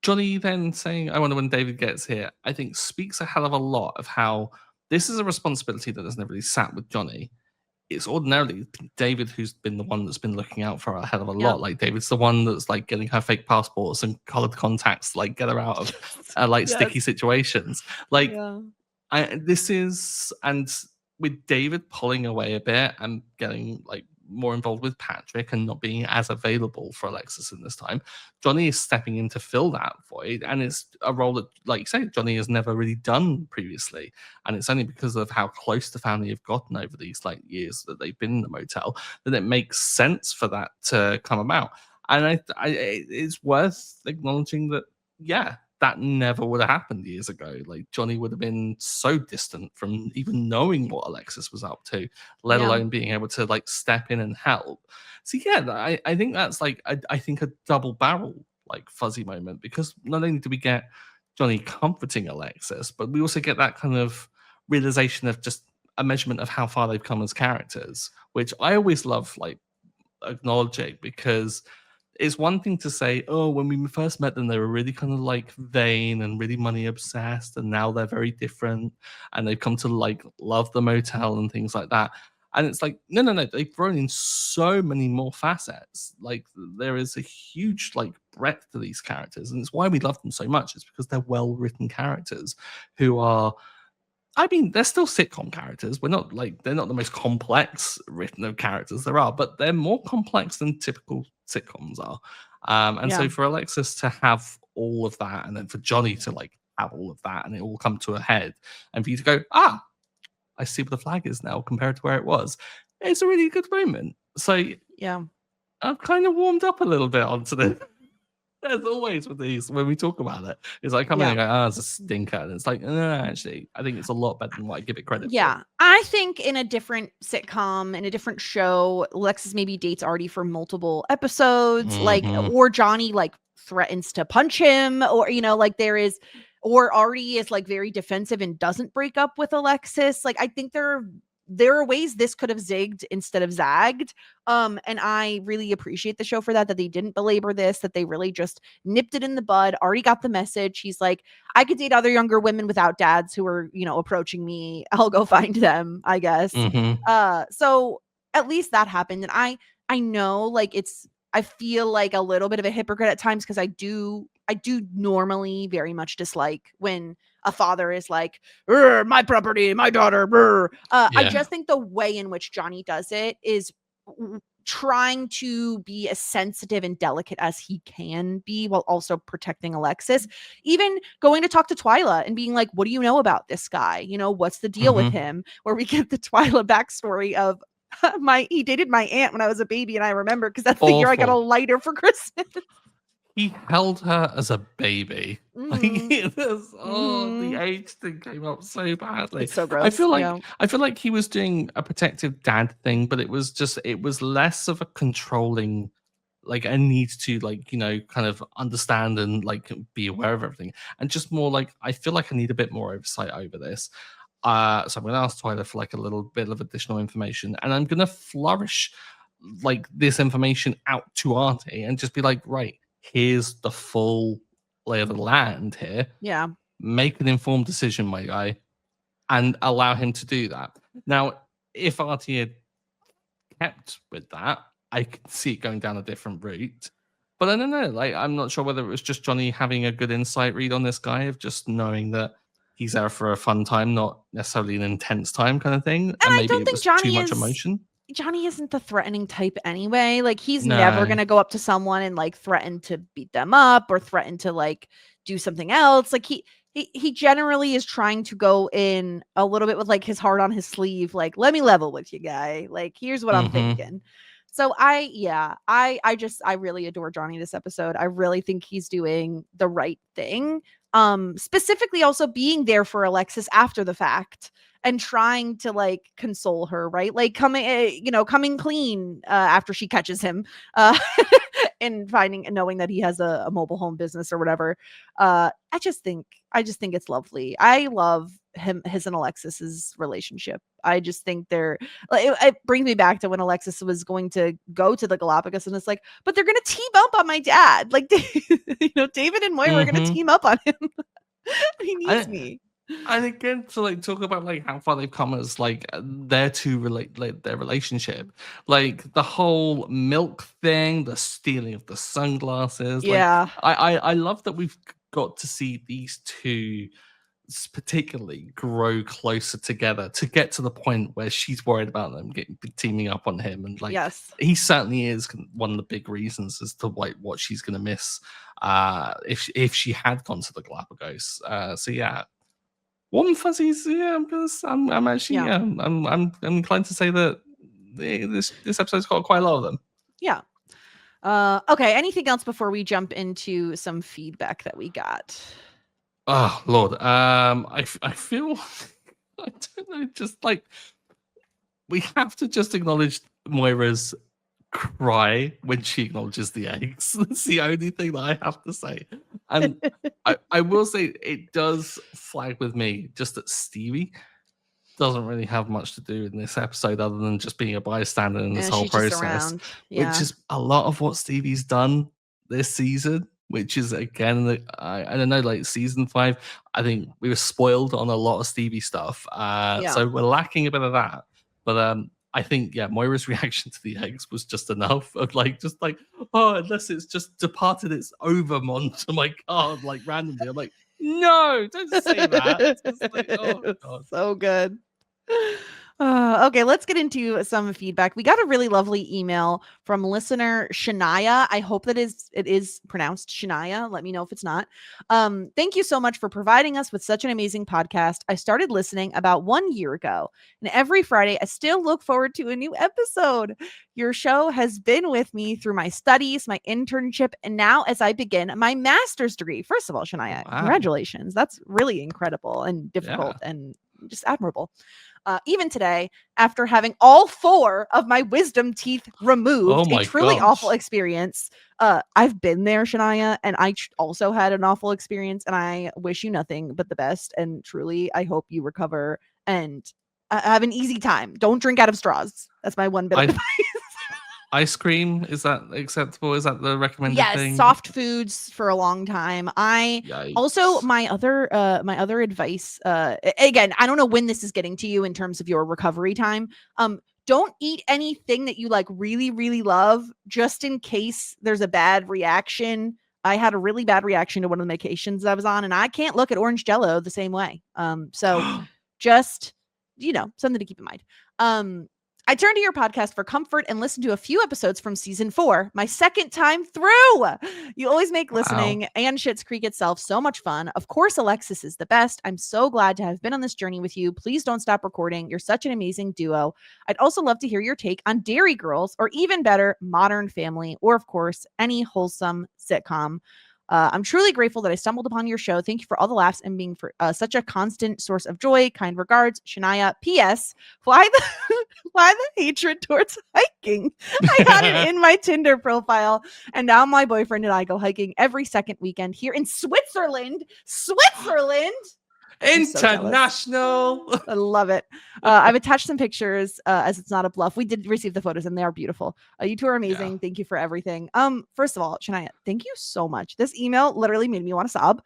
Johnny then saying, I wonder when David gets here, I think speaks a hell of a lot of how this is a responsibility that has never really sat with Johnny. It's ordinarily David who's been the one that's been looking out for her a hell of a lot. Like, David's the one that's like getting her fake passports and colored contacts, like get her out of sticky situations. Like, this is, and with David pulling away a bit and getting like more involved with Patrick and not being as available for Alexis in this time, Johnny is stepping in to fill that void, and it's a role that, like you say, Johnny has never really done previously, and it's only because of how close the family have gotten over these like years that they've been in the motel that it makes sense for that to come about. And it's worth acknowledging that that never would have happened years ago. Like, Johnny would have been so distant from even knowing what Alexis was up to, let alone being able to like step in and help. So I think that's like I think a double barrel like fuzzy moment, because not only do we get Johnny comforting Alexis, but we also get that kind of realization of just a measurement of how far they've come as characters, which I always love, like, acknowledging, because it's one thing to say, oh, when we first met them, they were really kind of like vain and really money obsessed, and now they're very different, and they've come to like love the motel and things like that. And it's like, no, no, no, they've grown in so many more facets. Like, there is a huge like breadth to these characters, and it's why we love them so much. It's because they're well written characters who are, I mean, they're still sitcom characters. We're not like, they're not the most complex written of characters there are, but they're more complex than typical sitcoms are. And Yeah. so for Alexis to have all of that, and then for Johnny to like have all of that, and it all come to a head, and for you to go, ah, I see where the flag is now compared to where it was. It's a really good moment. So Yeah. I've kind of warmed up a little bit onto this. As always with these, when we talk about it, it's like coming in and go, oh, it's a stinker. And it's like, actually, I think it's a lot better than what I give it credit for. Yeah. I think in a different sitcom, in a different show, Alexis maybe dates Artie for multiple episodes, like, or Johnny like threatens to punch him, or, you know, like there is, or Artie is like very defensive and doesn't break up with Alexis. Like, I think there are ways this could have zigged instead of zagged. And I really appreciate the show for that they didn't belabor this, that they really just nipped it in the bud. Already got the message. He's like, I could date other younger women without dads who are, you know, approaching me. I'll go find them, I guess. So at least that happened. And I know, like, I feel like a little bit of a hypocrite at times, because I do normally very much dislike when a father is like, my property, my daughter. I just think the way in which Johnny does it is trying to be as sensitive and delicate as he can be while also protecting Alexis. Even going to talk to Twyla and being like, what do you know about this guy? You know, what's the deal with him? Where we get the Twyla backstory of he dated my aunt when I was a baby, and I remember because that's the year I got a lighter for Christmas. He held her as a baby. The age thing came up so badly. It's so gross. I feel like he was doing a protective dad thing, but it was less of a controlling, like a need to, like, you know, kind of understand and like be aware of everything, and just more like, I feel like I need a bit more oversight over this. So I'm going to ask Twyla for like a little bit of additional information, and I'm going to flourish like this information out to Artie and just be like, right, here's the full lay of the land here. Yeah. Make an informed decision, my guy, and allow him to do that. Now, if Artie had kept with that, I could see it going down a different route. But I don't know. Like, I'm not sure whether it was just Johnny having a good insight read on this guy, of just knowing that he's there for a fun time, not necessarily an intense time kind of thing. And maybe it was too much emotion. Johnny isn't the threatening type anyway. Like, he's never going to go up to someone and like threaten to beat them up or threaten to like do something else. Like, he generally is trying to go in a little bit with like his heart on his sleeve. Like, let me level with you, guy. Like, here's what I'm thinking. So I really adore Johnny this episode. I really think he's doing the right thing. Specifically also being there for Alexis after the fact and trying to like console her, right? Like coming clean after she catches him and knowing that he has a mobile home business or whatever. I just think it's lovely. I love his and Alexis's relationship. I just think it brings me back to when Alexis was going to go to the Galapagos, and it's like, but they're going to team up on my dad. Like, David and Moira are going to team up on him. He needs me. And again, to like talk about like how far they've come as like their their relationship, like the whole milk thing, the stealing of the sunglasses. Yeah, like, I love that we've got to see these two particularly grow closer together to get to the point where she's worried about them teaming up on him, and like, yes, he certainly is one of the big reasons as to what she's going to miss if she had gone to the Galapagos. So yeah, warm fuzzies. Yeah, I'm actually I'm inclined to say that this episode's got quite a lot of them. Yeah. Okay. Anything else before we jump into some feedback that we got? Oh Lord, I feel I don't know, just like we have to just acknowledge Moira's cry when she acknowledges the eggs. That's the only thing that I have to say. And I will say it does flag with me just that Stevie doesn't really have much to do in this episode other than just being a bystander in this whole she's just process, around. Yeah. which is a lot of what Stevie's done this season, which is again, I don't know, like season 5, I think we were spoiled on a lot of Stevie stuff. So we're lacking a bit of that. But I think, Moira's reaction to the eggs was just enough of just like, oh, unless it's just departed its ovum onto my card, like randomly. I'm like, no, don't say that. It's just like, oh, God. So good. Okay, let's get into some feedback. We got a really lovely email from listener Shania. I hope that it is pronounced Shania. Let me know if it's not. Thank you so much for providing us with such an amazing podcast. I started listening about 1 year ago, and every Friday I still look forward to a new episode. Your show has been with me through my studies, my internship, and now as I begin my master's degree. First of all, Shania, congratulations. That's really incredible and difficult and just admirable. Even today, after having all 4 of my wisdom teeth removed, a truly awful experience. I've been there, Shania, and I also had an awful experience, and I wish you nothing but the best. And truly, I hope you recover and have an easy time. Don't drink out of straws. That's my one bit of advice. Ice cream, is that acceptable? Is that the recommended thing? Yes, soft foods for a long time. Also my other advice, again, I don't know when this is getting to you in terms of your recovery time. Don't eat anything that you like really, really love, just in case there's a bad reaction. I had a really bad reaction to one of the medications I was on, and I can't look at orange Jello the same way. So just, something to keep in mind. I turned to your podcast for comfort and listened to a few episodes from season 4, my second time through. You always make listening and Schitt's Creek itself so much fun. Of course, Alexis is the best. I'm so glad to have been on this journey with you. Please don't stop recording. You're such an amazing duo. I'd also love to hear your take on Dairy Girls, or even better, Modern Family, or of course, any wholesome sitcom. I'm truly grateful that I stumbled upon your show. Thank you for all the laughs and being for such a constant source of joy. Kind regards, Shania. P.S. Why the hatred towards hiking? I had it in my Tinder profile, and now my boyfriend and I go hiking every second weekend here in Switzerland. International. So I love it. I've attached some pictures as it's not a bluff. We did receive the photos and they are beautiful. You two are amazing. Thank you for everything. First of all, Shania, thank you so much. This email literally made me want to sob.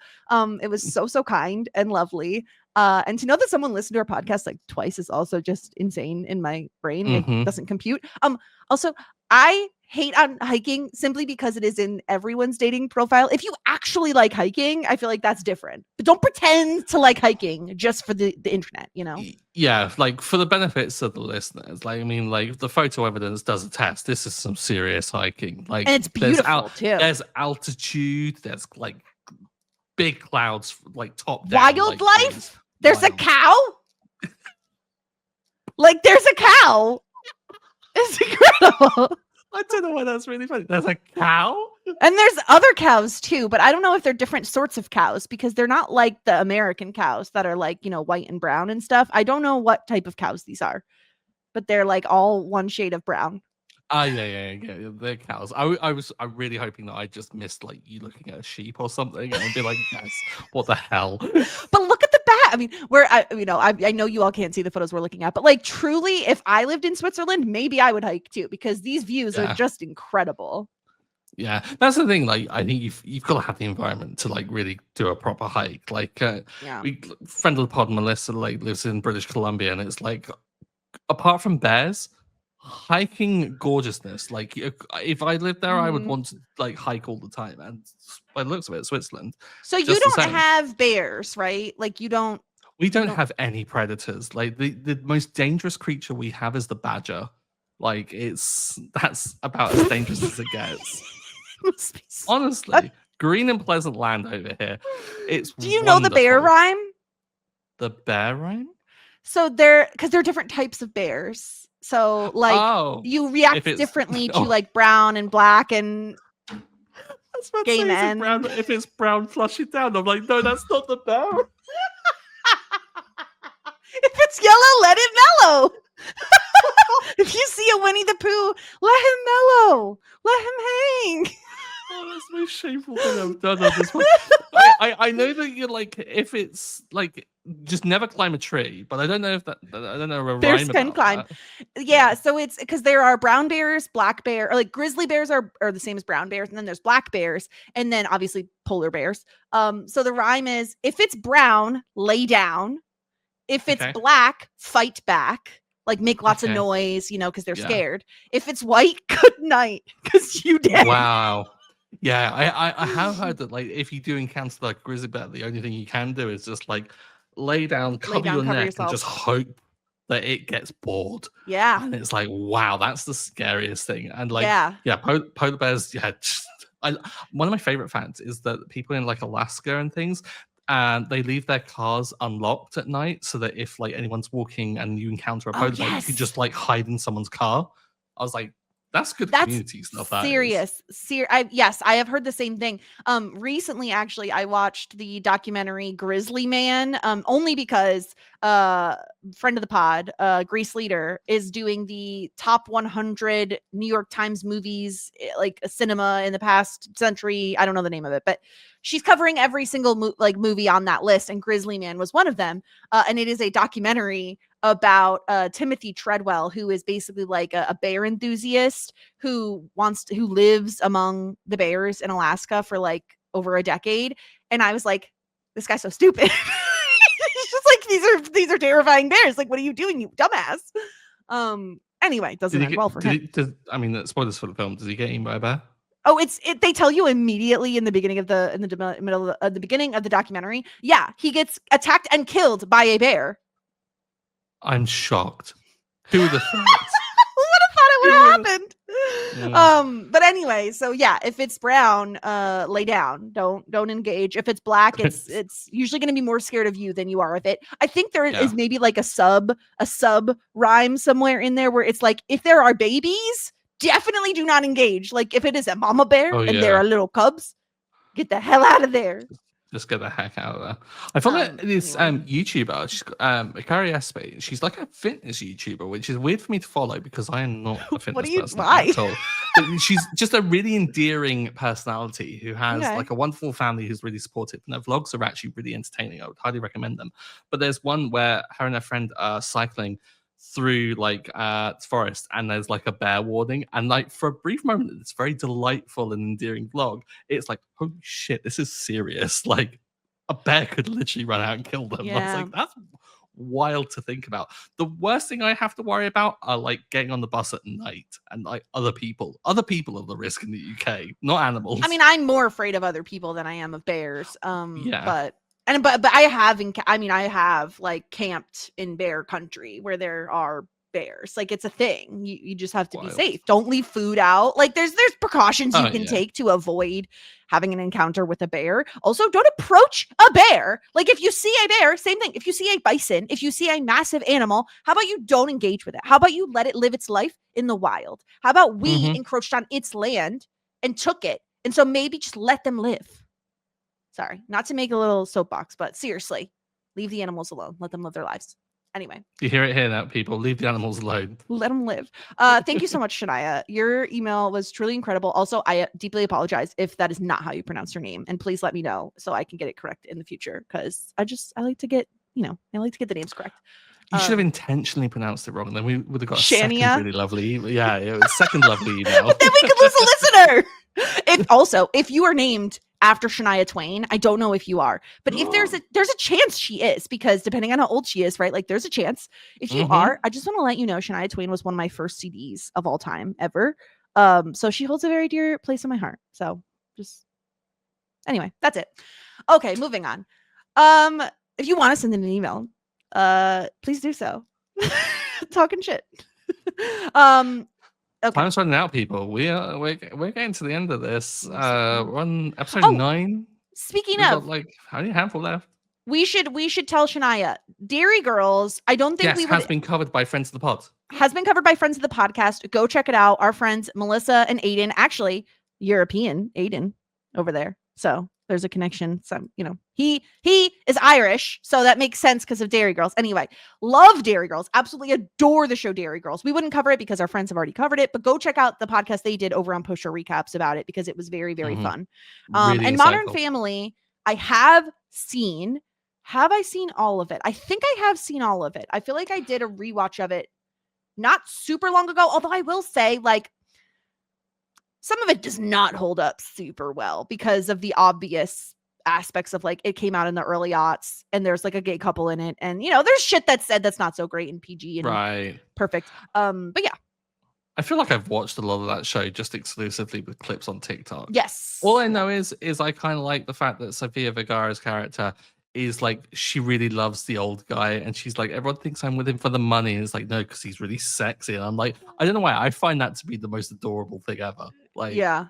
It was so kind and lovely. And to know that someone listened to our podcast like twice is also just insane in my brain. It doesn't compute. Also, I hate on hiking simply because it is in everyone's dating profile. If you actually like hiking, I feel like that's different. But don't pretend to like hiking just for the internet, Yeah, like for the benefits of the listeners. Like, I mean, like the photo evidence does attest. This is some serious hiking. Like, and it's beautiful too. There's altitude. There's like big clouds, like top down. Wildlife. There's a cow. Like, there's a cow. It's incredible. I don't know why that's really funny. There's a cow? And there's other cows too, but I don't know if they're different sorts of cows because they're not like the American cows that are like, white and brown and stuff. I don't know what type of cows these are, but they're like all one shade of brown. Yeah. They're cows. I'm really hoping that I just missed like you looking at a sheep or something and be like, yes, what the hell? But look at the back. I mean, I know you all can't see the photos we're looking at, but like truly, if I lived in Switzerland, maybe I would hike too, because these views are just incredible. Yeah, that's the thing. Like, I think you've got to have the environment to like really do a proper hike. Like, friend of the pod, Melissa, like lives in British Columbia, and it's like, apart from bears, hiking gorgeousness. Like, if I lived there, I would want to like hike all the time. And by the looks of it, Switzerland. So you don't have bears, right? Like you don't. We don't have any predators. Like the most dangerous creature we have is the badger. Like that's about as dangerous as it gets. Honestly, green and pleasant land over here. It's Do you know the bear rhyme? The bear rhyme? So because there are different types of bears. So like you react differently to like brown and black and gay men. If it's brown, flush it down. I'm like, no, that's not the bear. If it's yellow, let it mellow. If you see a Winnie the Pooh, let him mellow. Let him hang. Oh, that's the most shameful thing I've done on this one. I know that you're like, if it's like, just never climb a tree, but I don't know if that, I don't know a Bears rhyme can about climb. that. Yeah, so it's because there are brown bears, black bear, or like grizzly bears are the same as brown bears, and then there's black bears, and then obviously polar bears. So the rhyme is, if it's brown, lay down. If it's Okay. black, fight back. Like make lots of Okay. noise, because they're Yeah. scared. If it's white, good night, because you dead. Wow. Yeah, I have heard that, like, if you do encounter like grizzly bear, the only thing you can do is just like lay down, cover your neck, yourself. and just hope that it gets bored. Yeah. And it's like, wow, that's the scariest thing. And like, yeah, polar bears, one of my favorite facts is that people in like Alaska and things, and they leave their cars unlocked at night so that if like anyone's walking and you encounter a polar bear, you could just like hide in someone's car. I was like, that's good community stuff. Serious. Yes, I have heard the same thing. Recently, actually, I watched the documentary Grizzly Man, only because friend of the pod, Grease Leader, is doing the top 100 New York Times movies, like a cinema in the past century. I don't know the name of it, but she's covering every single movie on that list, and Grizzly Man was one of them. And it is a documentary about Timothy Treadwell, who is basically like a bear enthusiast who lives among the bears in Alaska for like over a decade. And I was like, this guy's so stupid. It's just like, these are terrifying bears. Like, what are you doing, you dumbass? Anyway, it doesn't end well for him. I mean, spoilers for the film. Does he get eaten by a bear? Oh, they tell you immediately in the beginning of the beginning of the documentary. Yeah, he gets attacked and killed by a bear. I'm shocked. Who would have thought? Who would have thought it would have happened? Yeah. But anyway, so yeah, if it's brown, lay down. Don't engage. If it's black, it's usually going to be more scared of you than you are of it. I think there is maybe like a sub rhyme somewhere in there where it's like, if there are babies, definitely do not engage. Like if it is a mama bear and there are little cubs, get the hell out of there. Just get the heck out of there. I follow this YouTuber, she's Akari Espe. She's like a fitness YouTuber, which is weird for me to follow because I am not a fitness person at all. But she's just a really endearing personality who has like a wonderful family who's really supportive. And her vlogs are actually really entertaining. I would highly recommend them. But there's one where her and her friend are cycling through like forest, and there's like a bear warning, and like for a brief moment it's very delightful and endearing vlog. It's like, holy shit, this is serious. Like a bear could literally run out and kill them. I was like, that's wild to think about. The worst thing I have to worry about are like getting on the bus at night, and like other people are the risk in the UK, not animals. I mean, I'm more afraid of other people than I am of bears. But I have like camped in bear country where there are bears. Like it's a thing. You just have to be safe. Don't leave food out. Like there's precautions you can take to avoid having an encounter with a bear. Also, don't approach a bear. Like if you see a bear, same thing. If you see a bison, if you see a massive animal, how about you don't engage with it? How about you let it live its life in the wild? How about we encroached on its land and took it? And so maybe just let them live. Sorry, not to make a little soapbox, but seriously, leave the animals alone. Let them live their lives. Anyway. You hear it here now, people. Leave the animals alone. Let them live. Thank you so much, Shania. Your email was truly incredible. Also, I deeply apologize if that is not how you pronounce your name. And please let me know so I can get it correct in the future. Because I like to get, I like to get the names correct. You should have intentionally pronounced it wrong. Then we would have got a second really lovely. Yeah, it was second lovely email. But then we could lose a listener. If you are named after Shania Twain, I don't know if you are, but if there's a chance she is, because depending on how old she is, right? Like there's a chance. If you are, I just want to let you know Shania Twain was one of my first CDs of all time ever. So she holds a very dear place in my heart. So anyway, that's it. Okay, moving on. If you want to send in an email, please do so. Talking shit. Okay. Time's running out, people. We're getting to the end of this. We're on episode 9. Speaking We've of, got, like, only a handful left. We should tell Shania, Dairy Girls. I don't think has been covered by friends of the pod. Has been covered by friends of the podcast. Go check it out. Our friends Melissa and Aiden, actually European Aiden over there. So there's a connection. Some He is Irish, so that makes sense because of Dairy Girls. Anyway, love Dairy Girls. Absolutely adore the show Dairy Girls. We wouldn't cover it because our friends have already covered it, but go check out the podcast they did over on Pusher Recaps about it because it was very, very fun. Really and Modern insightful. Family, I have seen. Have I seen all of it? I think I have seen all of it. I feel like I did a rewatch of it not super long ago, although I will say, like, some of it does not hold up super well because of the obvious aspects of, like, it came out in the early aughts and there's like a gay couple in it, and there's shit that's said that's not so great in PG and Right. perfect. But yeah, I feel like I've watched a lot of that show just exclusively with clips on TikTok. yes. All I know is I kind of like the fact that Sofia Vergara's character is like, she really loves the old guy, and she's like, everyone thinks I'm with him for the money, and it's like, no, because he's really sexy. And I'm like, I don't know why, I find that to be the most adorable thing ever. Like, yeah.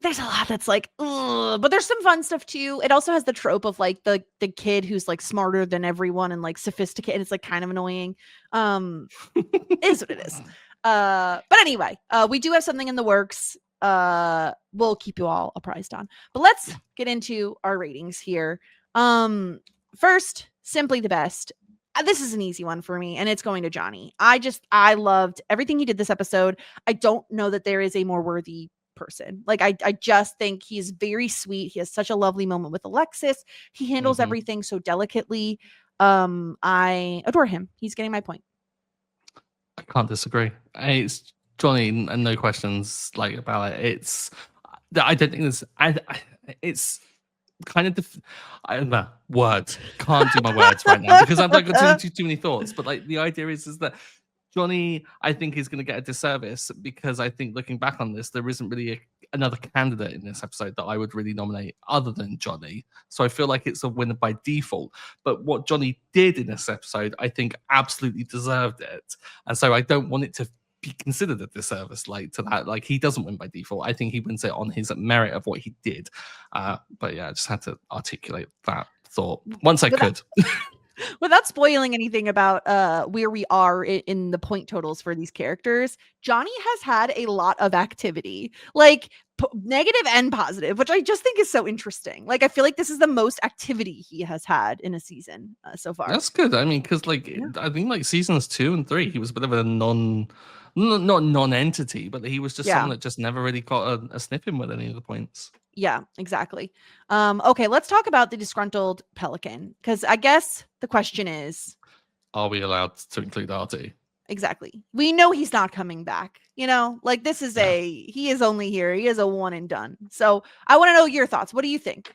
There's a lot that's like, ugh, but there's some fun stuff too. It also has the trope of like the kid who's like smarter than everyone and like sophisticated. It's like kind of annoying. Is what it is. But anyway, we do have something in the works. We'll keep you all apprised on. But let's get into our ratings here. First, Simply the Best. This is an easy one for me, and it's going to Johnny. I loved everything he did this episode. I don't know that there is a more worthy person. Like, I just think he's very sweet. He has such a lovely moment with Alexis. He handles everything so delicately. I adore him. He's getting my point. I can't disagree. It's Johnny, and no questions like about it. It's, I don't think this. It's kind of I don't know, words. Can't do my words right now because I've like got too many thoughts. But like, the idea is that Johnny, I think, is going to get a disservice because I think, looking back on this, there isn't really another candidate in this episode that I would really nominate other than Johnny. So I feel like it's a winner by default. But what Johnny did in this episode, I think, absolutely deserved it. And so I don't want it to be considered a disservice like to that. Like, he doesn't win by default. I think he wins it on his merit of what he did. But yeah, I just had to articulate that thought once I could. Without spoiling anything about where we are in the point totals for these characters, Johnny has had a lot of activity, like negative and positive, which I just think is so interesting. Like, I feel like this is the most activity he has had in a season so far. That's good. I mean, because like, I think like seasons 2 and 3, he was a bit of a not non-entity, but he was just someone that just never really got a sniff in with any of the points. Yeah, exactly. Okay, let's talk about the disgruntled pelican, because I guess the question is, are we allowed to include Artie? Exactly. We know he's not coming back. Like, this is he is only here. He is a one and done. So I want to know your thoughts. What do you think?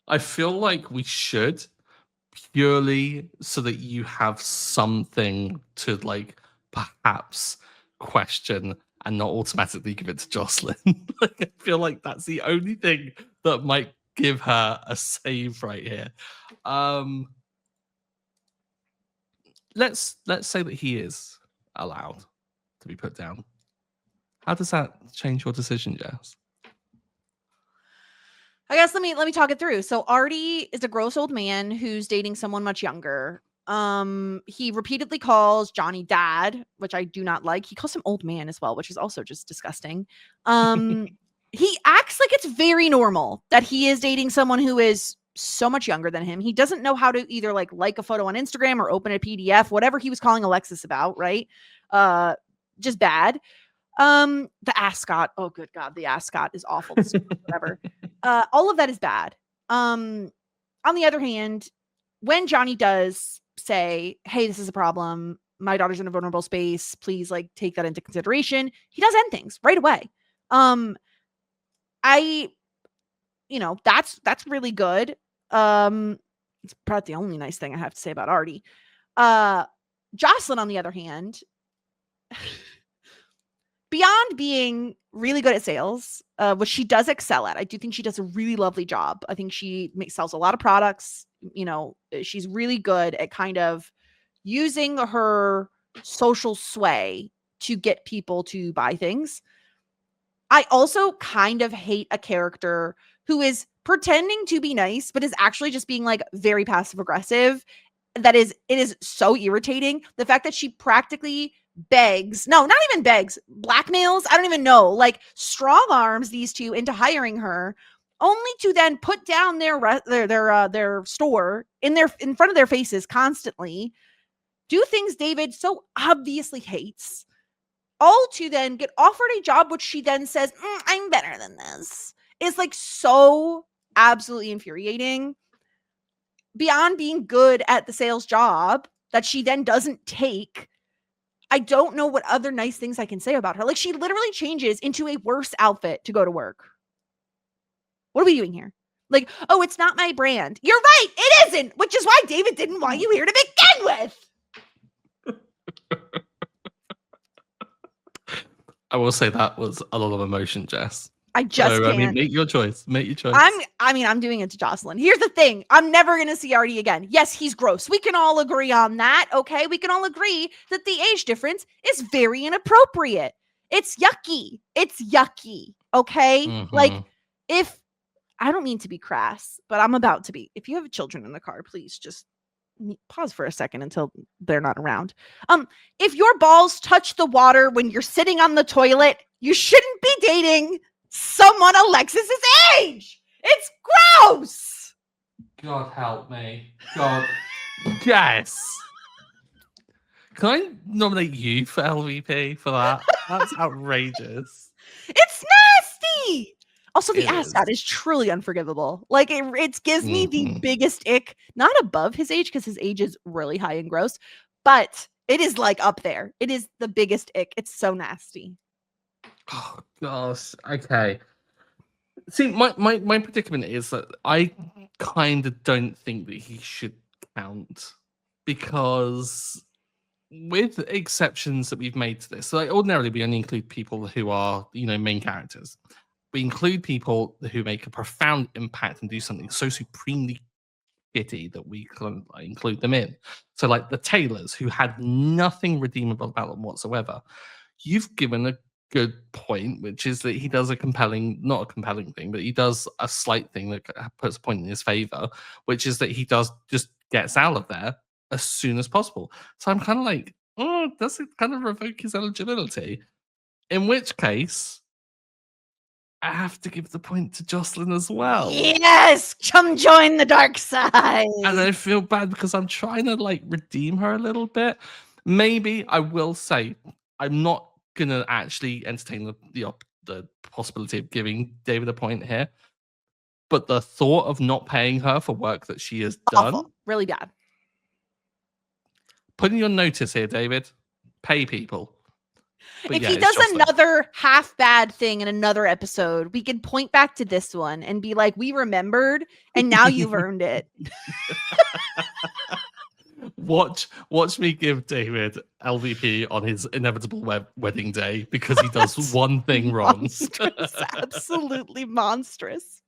I feel like we should, purely so that you have something to like perhaps question and not automatically give it to Joclyn. Like, I feel like that's the only thing that might give her a save right here. Let's say that he is allowed to be put down. How does that change your decision, Jess? I guess let me talk it through. So Artie is a gross old man who's dating someone much younger. He repeatedly calls Johnny dad, which I do not like. He calls him old man as well, which is also just disgusting. He acts like it's very normal that he is dating someone who is so much younger than him. He doesn't know how to either like a photo on Instagram or open a PDF, whatever he was calling Alexis about, right? Just bad. The ascot. Oh, good God. The ascot is awful. Whatever. All of that is bad. On the other hand, when Johnny does say, hey, this is a problem, my daughter's in a vulnerable space, please like take that into consideration, he does end things right away. That's really good. It's probably the only nice thing I have to say about Artie. Joclyn, on the other hand, beyond being really good at sales, which she does excel at, I do think she does a really lovely job. I think she sells a lot of products. She's really good at kind of using her social sway to get people to buy things. I also kind of hate a character who is pretending to be nice, but is actually just being like very passive aggressive. It is so irritating. The fact that she practically begs, no, not even begs, blackmails, I don't even know, like strong arms these two into hiring her only to then put down their store in front of their faces constantly, do things David so obviously hates, all to then get offered a job which she then says, I'm better than this, is like so absolutely infuriating. Beyond being good at the sales job that she then doesn't take, I don't know what other nice things I can say about her. Like, she literally changes into a worse outfit to go to work. What are we doing here? Like, oh, it's not my brand. You're right, it isn't, which is why David didn't want you here to begin with. I will say that was a lot of emotion, Jess. I just can't. I mean, make your choice. Make your choice. I'm doing it to Joclyn. Here's the thing. I'm never going to see Artie again. Yes, he's gross. We can all agree on that, okay? We can all agree that the age difference is very inappropriate. It's yucky. It's yucky, okay? Mhm. Like, if, I don't mean to be crass, but I'm about to be. If you have children in the car, please just pause for a second until they're not around. If your balls touch the water when you're sitting on the toilet, you shouldn't be dating someone Alexis's age. It's gross. God help me. God. Yes. Can I nominate you for LVP for that? That's outrageous. It's nasty. Also, the asshat is truly unforgivable. Like, it gives me the biggest ick, not above his age, because his age is really high and gross, but it is like up there. It is the biggest ick. It's so nasty. Oh gosh. Okay. See, my predicament is that I kind of don't think that he should count, because with exceptions that we've made to this, so like ordinarily we only include people who are, main characters. We include people who make a profound impact and do something so supremely shitty that we can include them in. So like the Taylors, who had nothing redeemable about them whatsoever. You've given a good point, which is that he does not a compelling thing, but he does a slight thing that puts a point in his favor, which is that he does just gets out of there as soon as possible. So I'm kind of like, oh, does it kind of revoke his eligibility? In which case, I have to give the point to Joclyn as well. Yes, come join the dark side. And I feel bad because I'm trying to redeem her a little bit. Maybe I will say I'm not gonna actually entertain the possibility of giving David a point here, but the thought of not paying her for work that she has done, really bad. Putting your notice here, David. Pay people. But if he does another half bad thing in another episode, we can point back to this one and be like, we remembered, and now you've earned it. Watch me give David LVP on his inevitable wedding day because he does one thing wrong. Absolutely monstrous.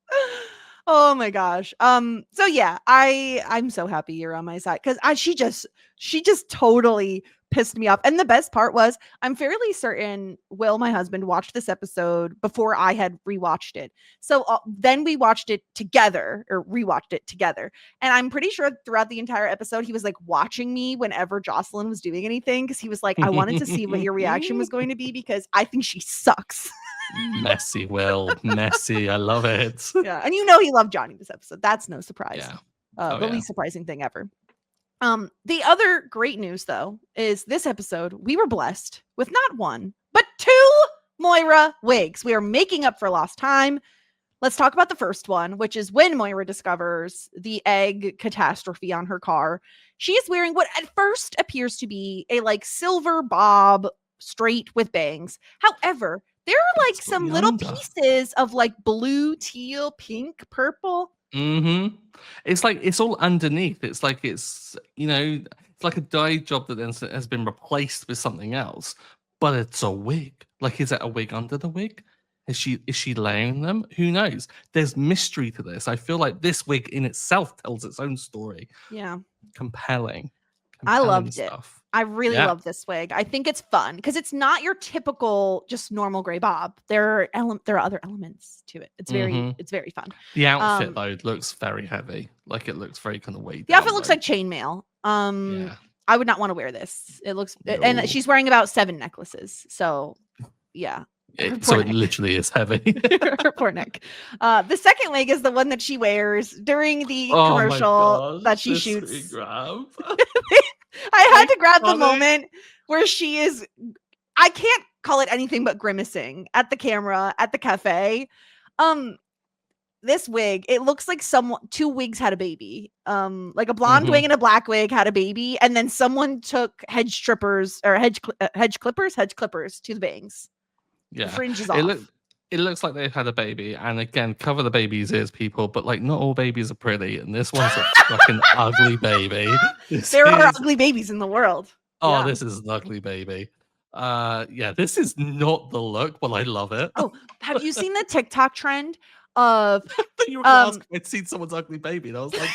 Oh my gosh. So yeah, I'm so happy you're on my side, because she just totally pissed me off. And the best part was, I'm fairly certain Will, my husband, watched this episode before I had rewatched it. So then we watched it together, or rewatched it together. And I'm pretty sure throughout the entire episode, he was like watching me whenever Joclyn was doing anything, because he was like, I wanted to see what your reaction was going to be, because I think she sucks. Messy, Will. Messy. I love it. Yeah. And he loved Johnny this episode. That's no surprise. Yeah. The least surprising thing ever. The other great news, though, is this episode, we were blessed with not one, but 2 Moira wigs. We are making up for lost time. Let's talk about the first one, which is when Moira discovers the egg catastrophe on her car. She is wearing what at first appears to be a silver bob straight with bangs. However, there are some little pieces of blue, teal, pink, purple. Mm-hmm. It's all underneath. It's it's like a dye job that then has been replaced with something else, but it's a wig. Is it a wig under the wig? Is she layering them? Who knows? There's mystery to this. I feel like this wig in itself tells its own story. Yeah. Compelling I loved stuff. It. I really love this wig. I think it's fun because it's not your typical just normal gray bob. There are other elements to it. It's very fun. The outfit though looks very heavy. It looks very kind of weighted. The outfit looks like chainmail. I would not want to wear this. It looks and she's wearing about 7 necklaces. So yeah. So it literally is heavy. Poor Nick. The second wig is the one that she wears during the Oh my commercial gosh, that she this screen shoots. grab. I had to grab the Iconic. moment where she is, I can't call it anything but grimacing at the camera at the cafe. This wig, it looks like two wigs had a baby. Like a blonde wig and a black wig had a baby, and then someone took hedge clippers to the bangs. Yeah, the fringe is off. It looks like they've had a baby, and again, cover the baby's ears, people. But like, not all babies are pretty, and this one's a fucking ugly baby. There are ugly babies in the world. Oh, yeah. This is an ugly baby. Yeah, this is not the look, but I love it. Oh, have you seen the TikTok trend of? You were gonna ask if I'd seen someone's ugly baby, and I was like,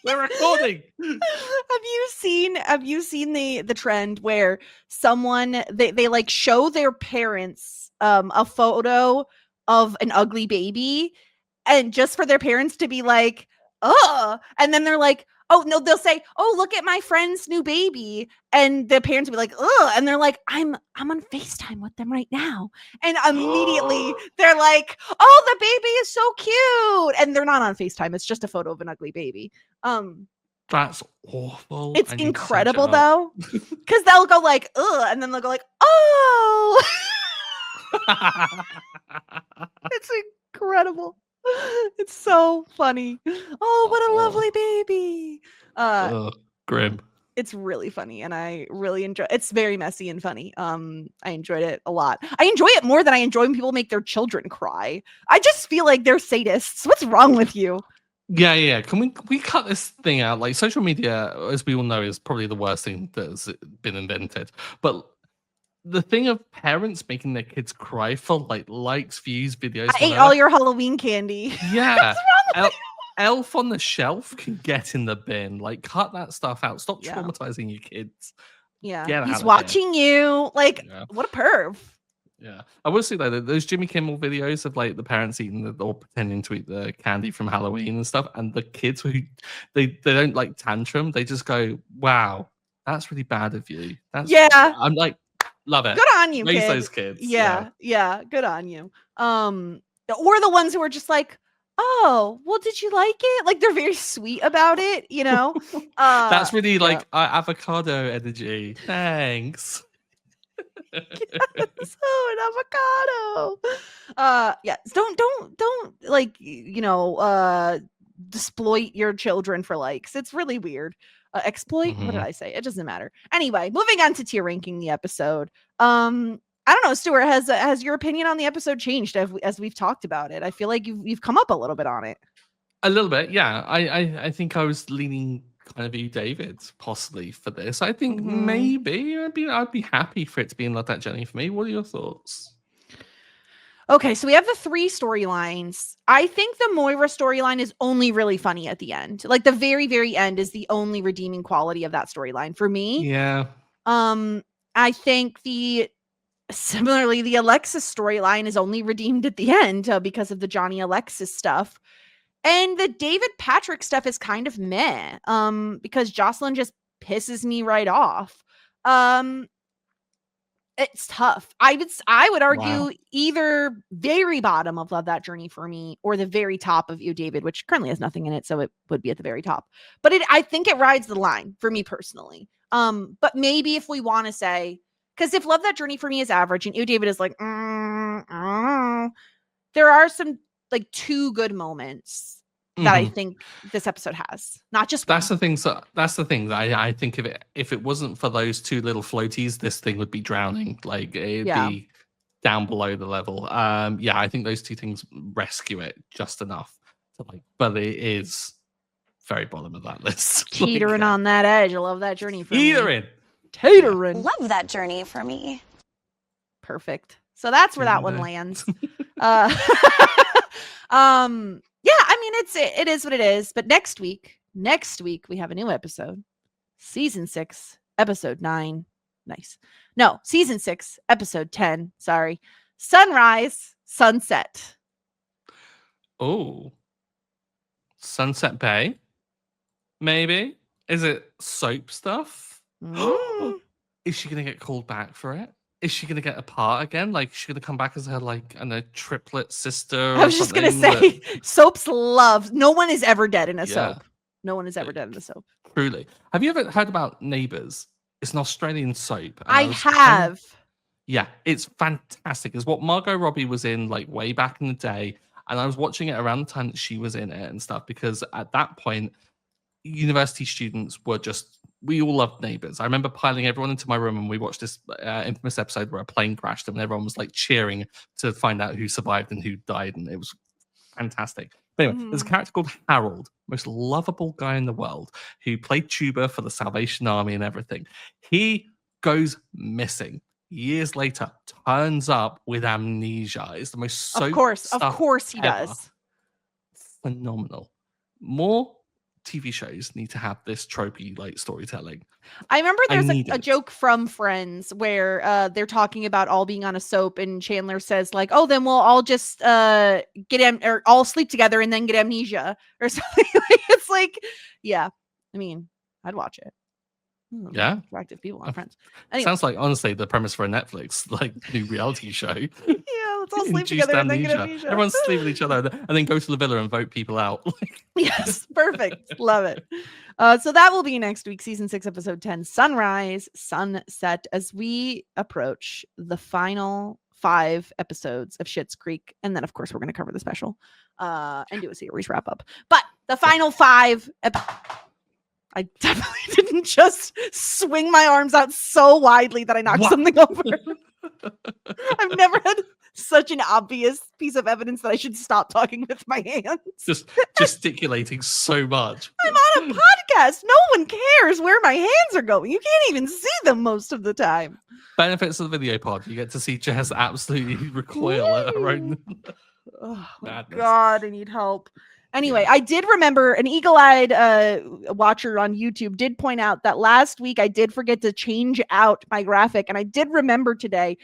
we're recording. Have you seen the trend where someone they like show their parents a photo of an ugly baby, and just for their parents to be like, oh, and then they're like, oh no, they'll say, oh, look at my friend's new baby, and the parents will be like, oh, and they're like, I'm on FaceTime with them right now, and immediately they're like, oh, the baby is so cute, and they're not on FaceTime, it's just a photo of an ugly baby. That's awful. It's incredible though, because they'll go like, ugh, and then they'll go like, oh. It's incredible. It's so funny. Oh, what a lovely baby. Grim. It's really funny, and I really enjoy. It's very messy and funny. I enjoyed it a lot. I enjoy it more than I enjoy when people make their children cry. I just feel like they're sadists. What's wrong with you? Yeah. Can we cut this thing out? Like, social media, as we all know, is probably the worst thing that's been invented. But the thing of parents making their kids cry for like likes, views, videos. I ate all your Halloween candy. Yeah. Elf on the Shelf can get in the bin. Like, cut that stuff out. Stop traumatizing your kids. Yeah. He's watching you. Like, what a perv. Yeah. I will say though, those Jimmy Kimmel videos of like the parents eating or pretending to eat the candy from Halloween and stuff, and the kids who they don't like tantrum, they just go, wow, that's really bad of you. I'm like, love it. Good on you, Raise kid. those kids. Yeah, good on you. Or the ones who are just like, oh, well, did you like it? Like, they're very sweet about it, you know? That's really like avocado energy. Thanks. Yes, oh, an avocado. Yes, don't like, exploit your children for likes. It's really weird. Exploit? What did I say? It doesn't matter. Anyway, moving on to tier ranking the episode. I don't know, Stuart, has your opinion on the episode changed as we've talked about it? I feel like you've come up a little bit on it. A little bit, yeah. I think I was leaning kind of you, David, possibly for this. I think maybe I'd be happy for it to be in Love That Journey for me. What are your thoughts? Okay, so we have the 3 storylines. I think the Moira storyline is only really funny at the end. Like, the very, very end is the only redeeming quality of that storyline for me. Yeah. I think similarly, the Alexis storyline is only redeemed at the end because of the Johnny Alexis stuff. And the David Patrick stuff is kind of meh, because Joclyn just pisses me right off. It's tough. I would argue either very bottom of Love That Journey for me, or the very top of You, David, which currently has nothing in it, so it would be at the very top. But I think it rides the line for me personally. But maybe if we want to say, because if Love That Journey for me is average and You, David is like, there are some like 2 good moments that I think this episode has, not just that's one. That's the thing. I think if it wasn't for those 2 little floaties, this thing would be drowning. Like, it'd be down below the level. I think those 2 things rescue it just enough to like, but it is very bottom of that list. Teetering on that edge. I love That Journey for me. Teetering. Love That Journey for me. Perfect. So that's where that one lands. I mean, it is what it is. But next week we have a new episode. Season 6, episode 9. Nice. No, season 6, episode 10. Sorry. Sunrise, Sunset. Oh. Sunset Bay? Maybe? Is it soap stuff? Is she going to get called back for it? is she gonna get apart again? Like, is she gonna come back as her like a triplet sister? I was just gonna say, soaps love. No one is ever dead in a soap. No one is ever dead in a soap. Truly. Have you ever heard about Neighbours? It's an Australian soap. I have. Yeah, it's fantastic. It's what Margot Robbie was in like way back in the day. And I was watching it around the time that she was in it and stuff, because at that point, university students were just, we all loved Neighbours. I remember piling everyone into my room and we watched this infamous episode where a plane crashed and everyone was like cheering to find out who survived and who died. And it was fantastic. But anyway, there's a character called Harold, most lovable guy in the world, who played tuba for the Salvation Army and everything. He goes missing. Years later, turns up with amnesia. It's the most soap of course he ever. does. Phenomenal. More TV shows need to have this tropey like storytelling. I remember there's a joke from Friends where they're talking about all being on a soap, and Chandler says like, "Oh, then we'll all just or all sleep together and then get amnesia or something." It's like, yeah. I mean, I'd watch it. Yeah, attractive people on Friends. Anyway. Sounds like honestly the premise for a Netflix like new reality show. Yeah, let's all sleep together and then get amnesia. Everyone sleep with each other and then go to the villa and vote people out. Yes, perfect. Love it. So that will be next week, season 6, episode 10, Sunrise, Sunset, as we approach the final 5 episodes of Schitt's Creek. And then, of course, we're going to cover the special and do a series wrap up. But the final 5 I definitely didn't just swing my arms out so widely that I knocked something over. I've never had such an obvious piece of evidence that I should stop talking with my hands. Just gesticulating so much. I'm on a podcast. No one cares where my hands are going. You can't even see them most of the time. Benefits of the video pod. You get to see Jess absolutely recoil at her own. Oh, God, I need help. Anyway, I did remember an eagle-eyed watcher on YouTube did point out that last week I did forget to change out my graphic. And I did remember today,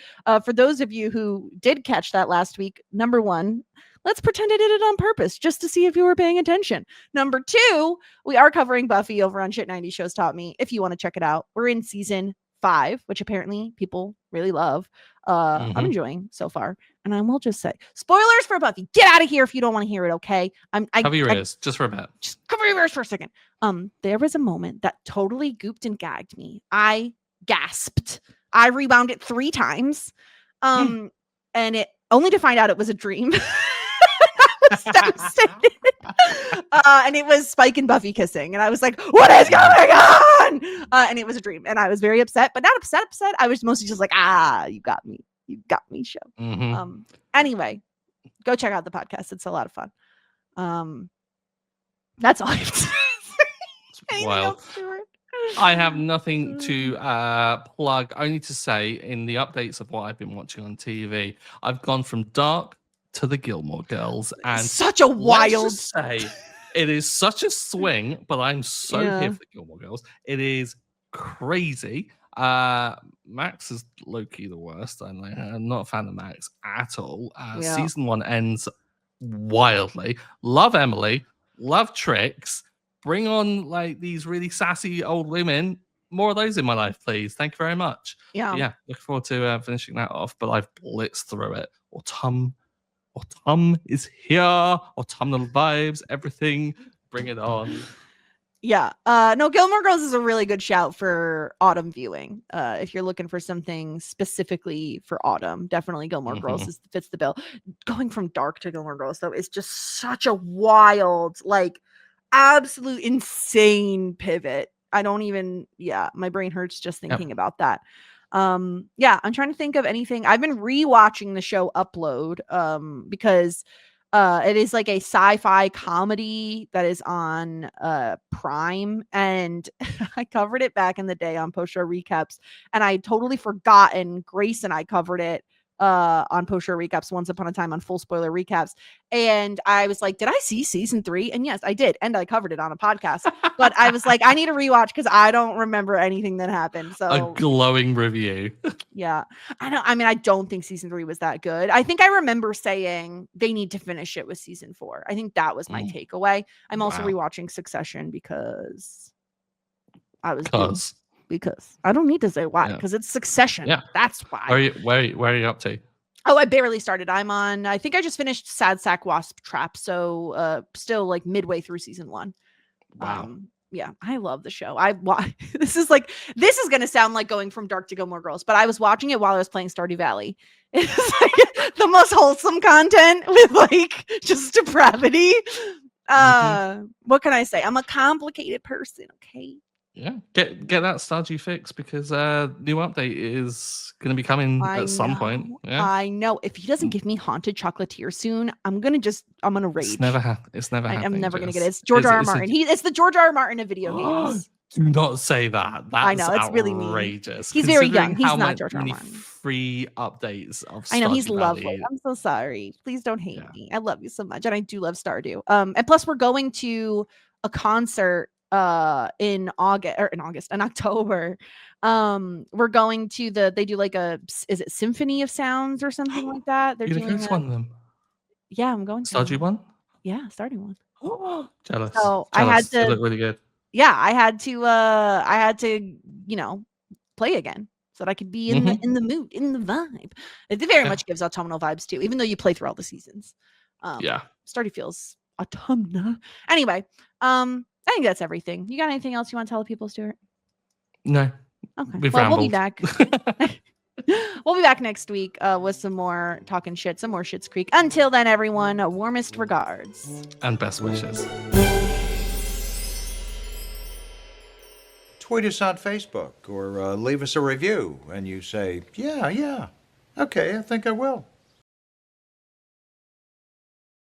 for those of you who did catch that last week, number 1, let's pretend I did it on purpose just to see if you were paying attention. Number 2, we are covering Buffy over on Shit 90 Shows Taught Me. If you want to check it out, we're in season 5, which apparently people really love. I'm enjoying so far. And I will just say, spoilers for Buffy. Get out of here if you don't want to hear it, okay? Cover your ears, just for a bit. Just cover your ears for a second. There was a moment that totally gooped and gagged me. I gasped. I rewound it 3 times. And it only to find out it was a dream. I was devastated. And it was Spike and Buffy kissing. And I was like, what is going on? And it was a dream. And I was very upset, but not upset. I was mostly just like, you got me. You got me, show. Anyway, go check out the podcast. It's a lot of fun. That's all I have to say. Wild. I have nothing to plug, only to say in the updates of what I've been watching on TV, I've gone from dark to the Gilmore Girls, and such a wild let's just say it is such a swing, but I'm so here for the Gilmore Girls. It is crazy. Max is low-key the worst. I'm not a fan of Max at all. Season 1 ends wildly. Love Emily, love Trix. Bring on like these really sassy old women. More of those in my life, please. Thank you very much. Yeah, looking forward to finishing that off, but I've blitzed through it. Autumn is here. Autumnal vibes, everything. Bring it on. Yeah. No, Gilmore Girls is a really good shout for autumn viewing. If you're looking for something specifically for autumn, definitely Gilmore Girls fits the bill. Going from dark to Gilmore Girls, though, is just such a wild, like, absolute insane pivot. I don't even, my brain hurts just thinking about that. I'm trying to think of anything. I've been rewatching the show Upload because it is like a sci-fi comedy that is on Prime, and I covered it back in the day on post show recaps, and I had totally forgotten Grace and I covered it on post show recaps once upon a time on full spoiler recaps, and I was like, did I see season 3? And yes, I did, and I covered it on a podcast. But I was like, I need to rewatch because I don't remember anything that happened. So a glowing review. Yeah, I know. I mean, I don't think season 3 was that good. I think I remember saying they need to finish it with season 4. I think that was my takeaway. I'm also rewatching Succession because I was because I don't need to say why, Yeah. because it's Succession. Yeah. That's why. Where are you up to? Oh, I barely started. I think I just finished Sad Sack Wasp Trap. So still like midway through season 1. Wow. Yeah, I love the show. This is gonna sound like going from dark to Gilmore Girls, but I was watching it while I was playing Stardew Valley. It's like the most wholesome content with like just depravity. What can I say? I'm a complicated person, okay? Yeah, get that Stardew fixed because new update is going to be coming at some point. Yeah, I know. If he doesn't give me Haunted Chocolatier soon, I'm gonna rage. It's never happening. I'm never gonna get it. Jess. It's George R. R. Martin. It's the George R. R. Martin of video games. Do not say that. That's I know, it's really mean. outrageous. He's very young. He's How not George R. R. many Martin. free updates of I know, he's Stardew lovely. Valley. I'm so sorry. Please don't hate me. I love you so much, and I do love Stardew. And plus, we're going to a concert in October. We're going to they do like is it Symphony of Sounds or something like that? They're You're doing the one of them. Yeah, I'm going to Stardew one. Yeah, Stardew one. Jealous. So I had to. They look really good. Yeah, I had to play again so that I could be in the mood, in the vibe. It very much gives autumnal vibes too, even though you play through all the seasons. Stardew feels autumnal. Anyway, I think that's everything. You got anything else you want to tell the people, Stuart? No. Okay. We'll be back. We'll be back next week with some more talking shit, some more Schitt's Creek. Until then, everyone, warmest regards and best wishes. Tweet us on Facebook or leave us a review, and you say, yeah, okay, I think I will.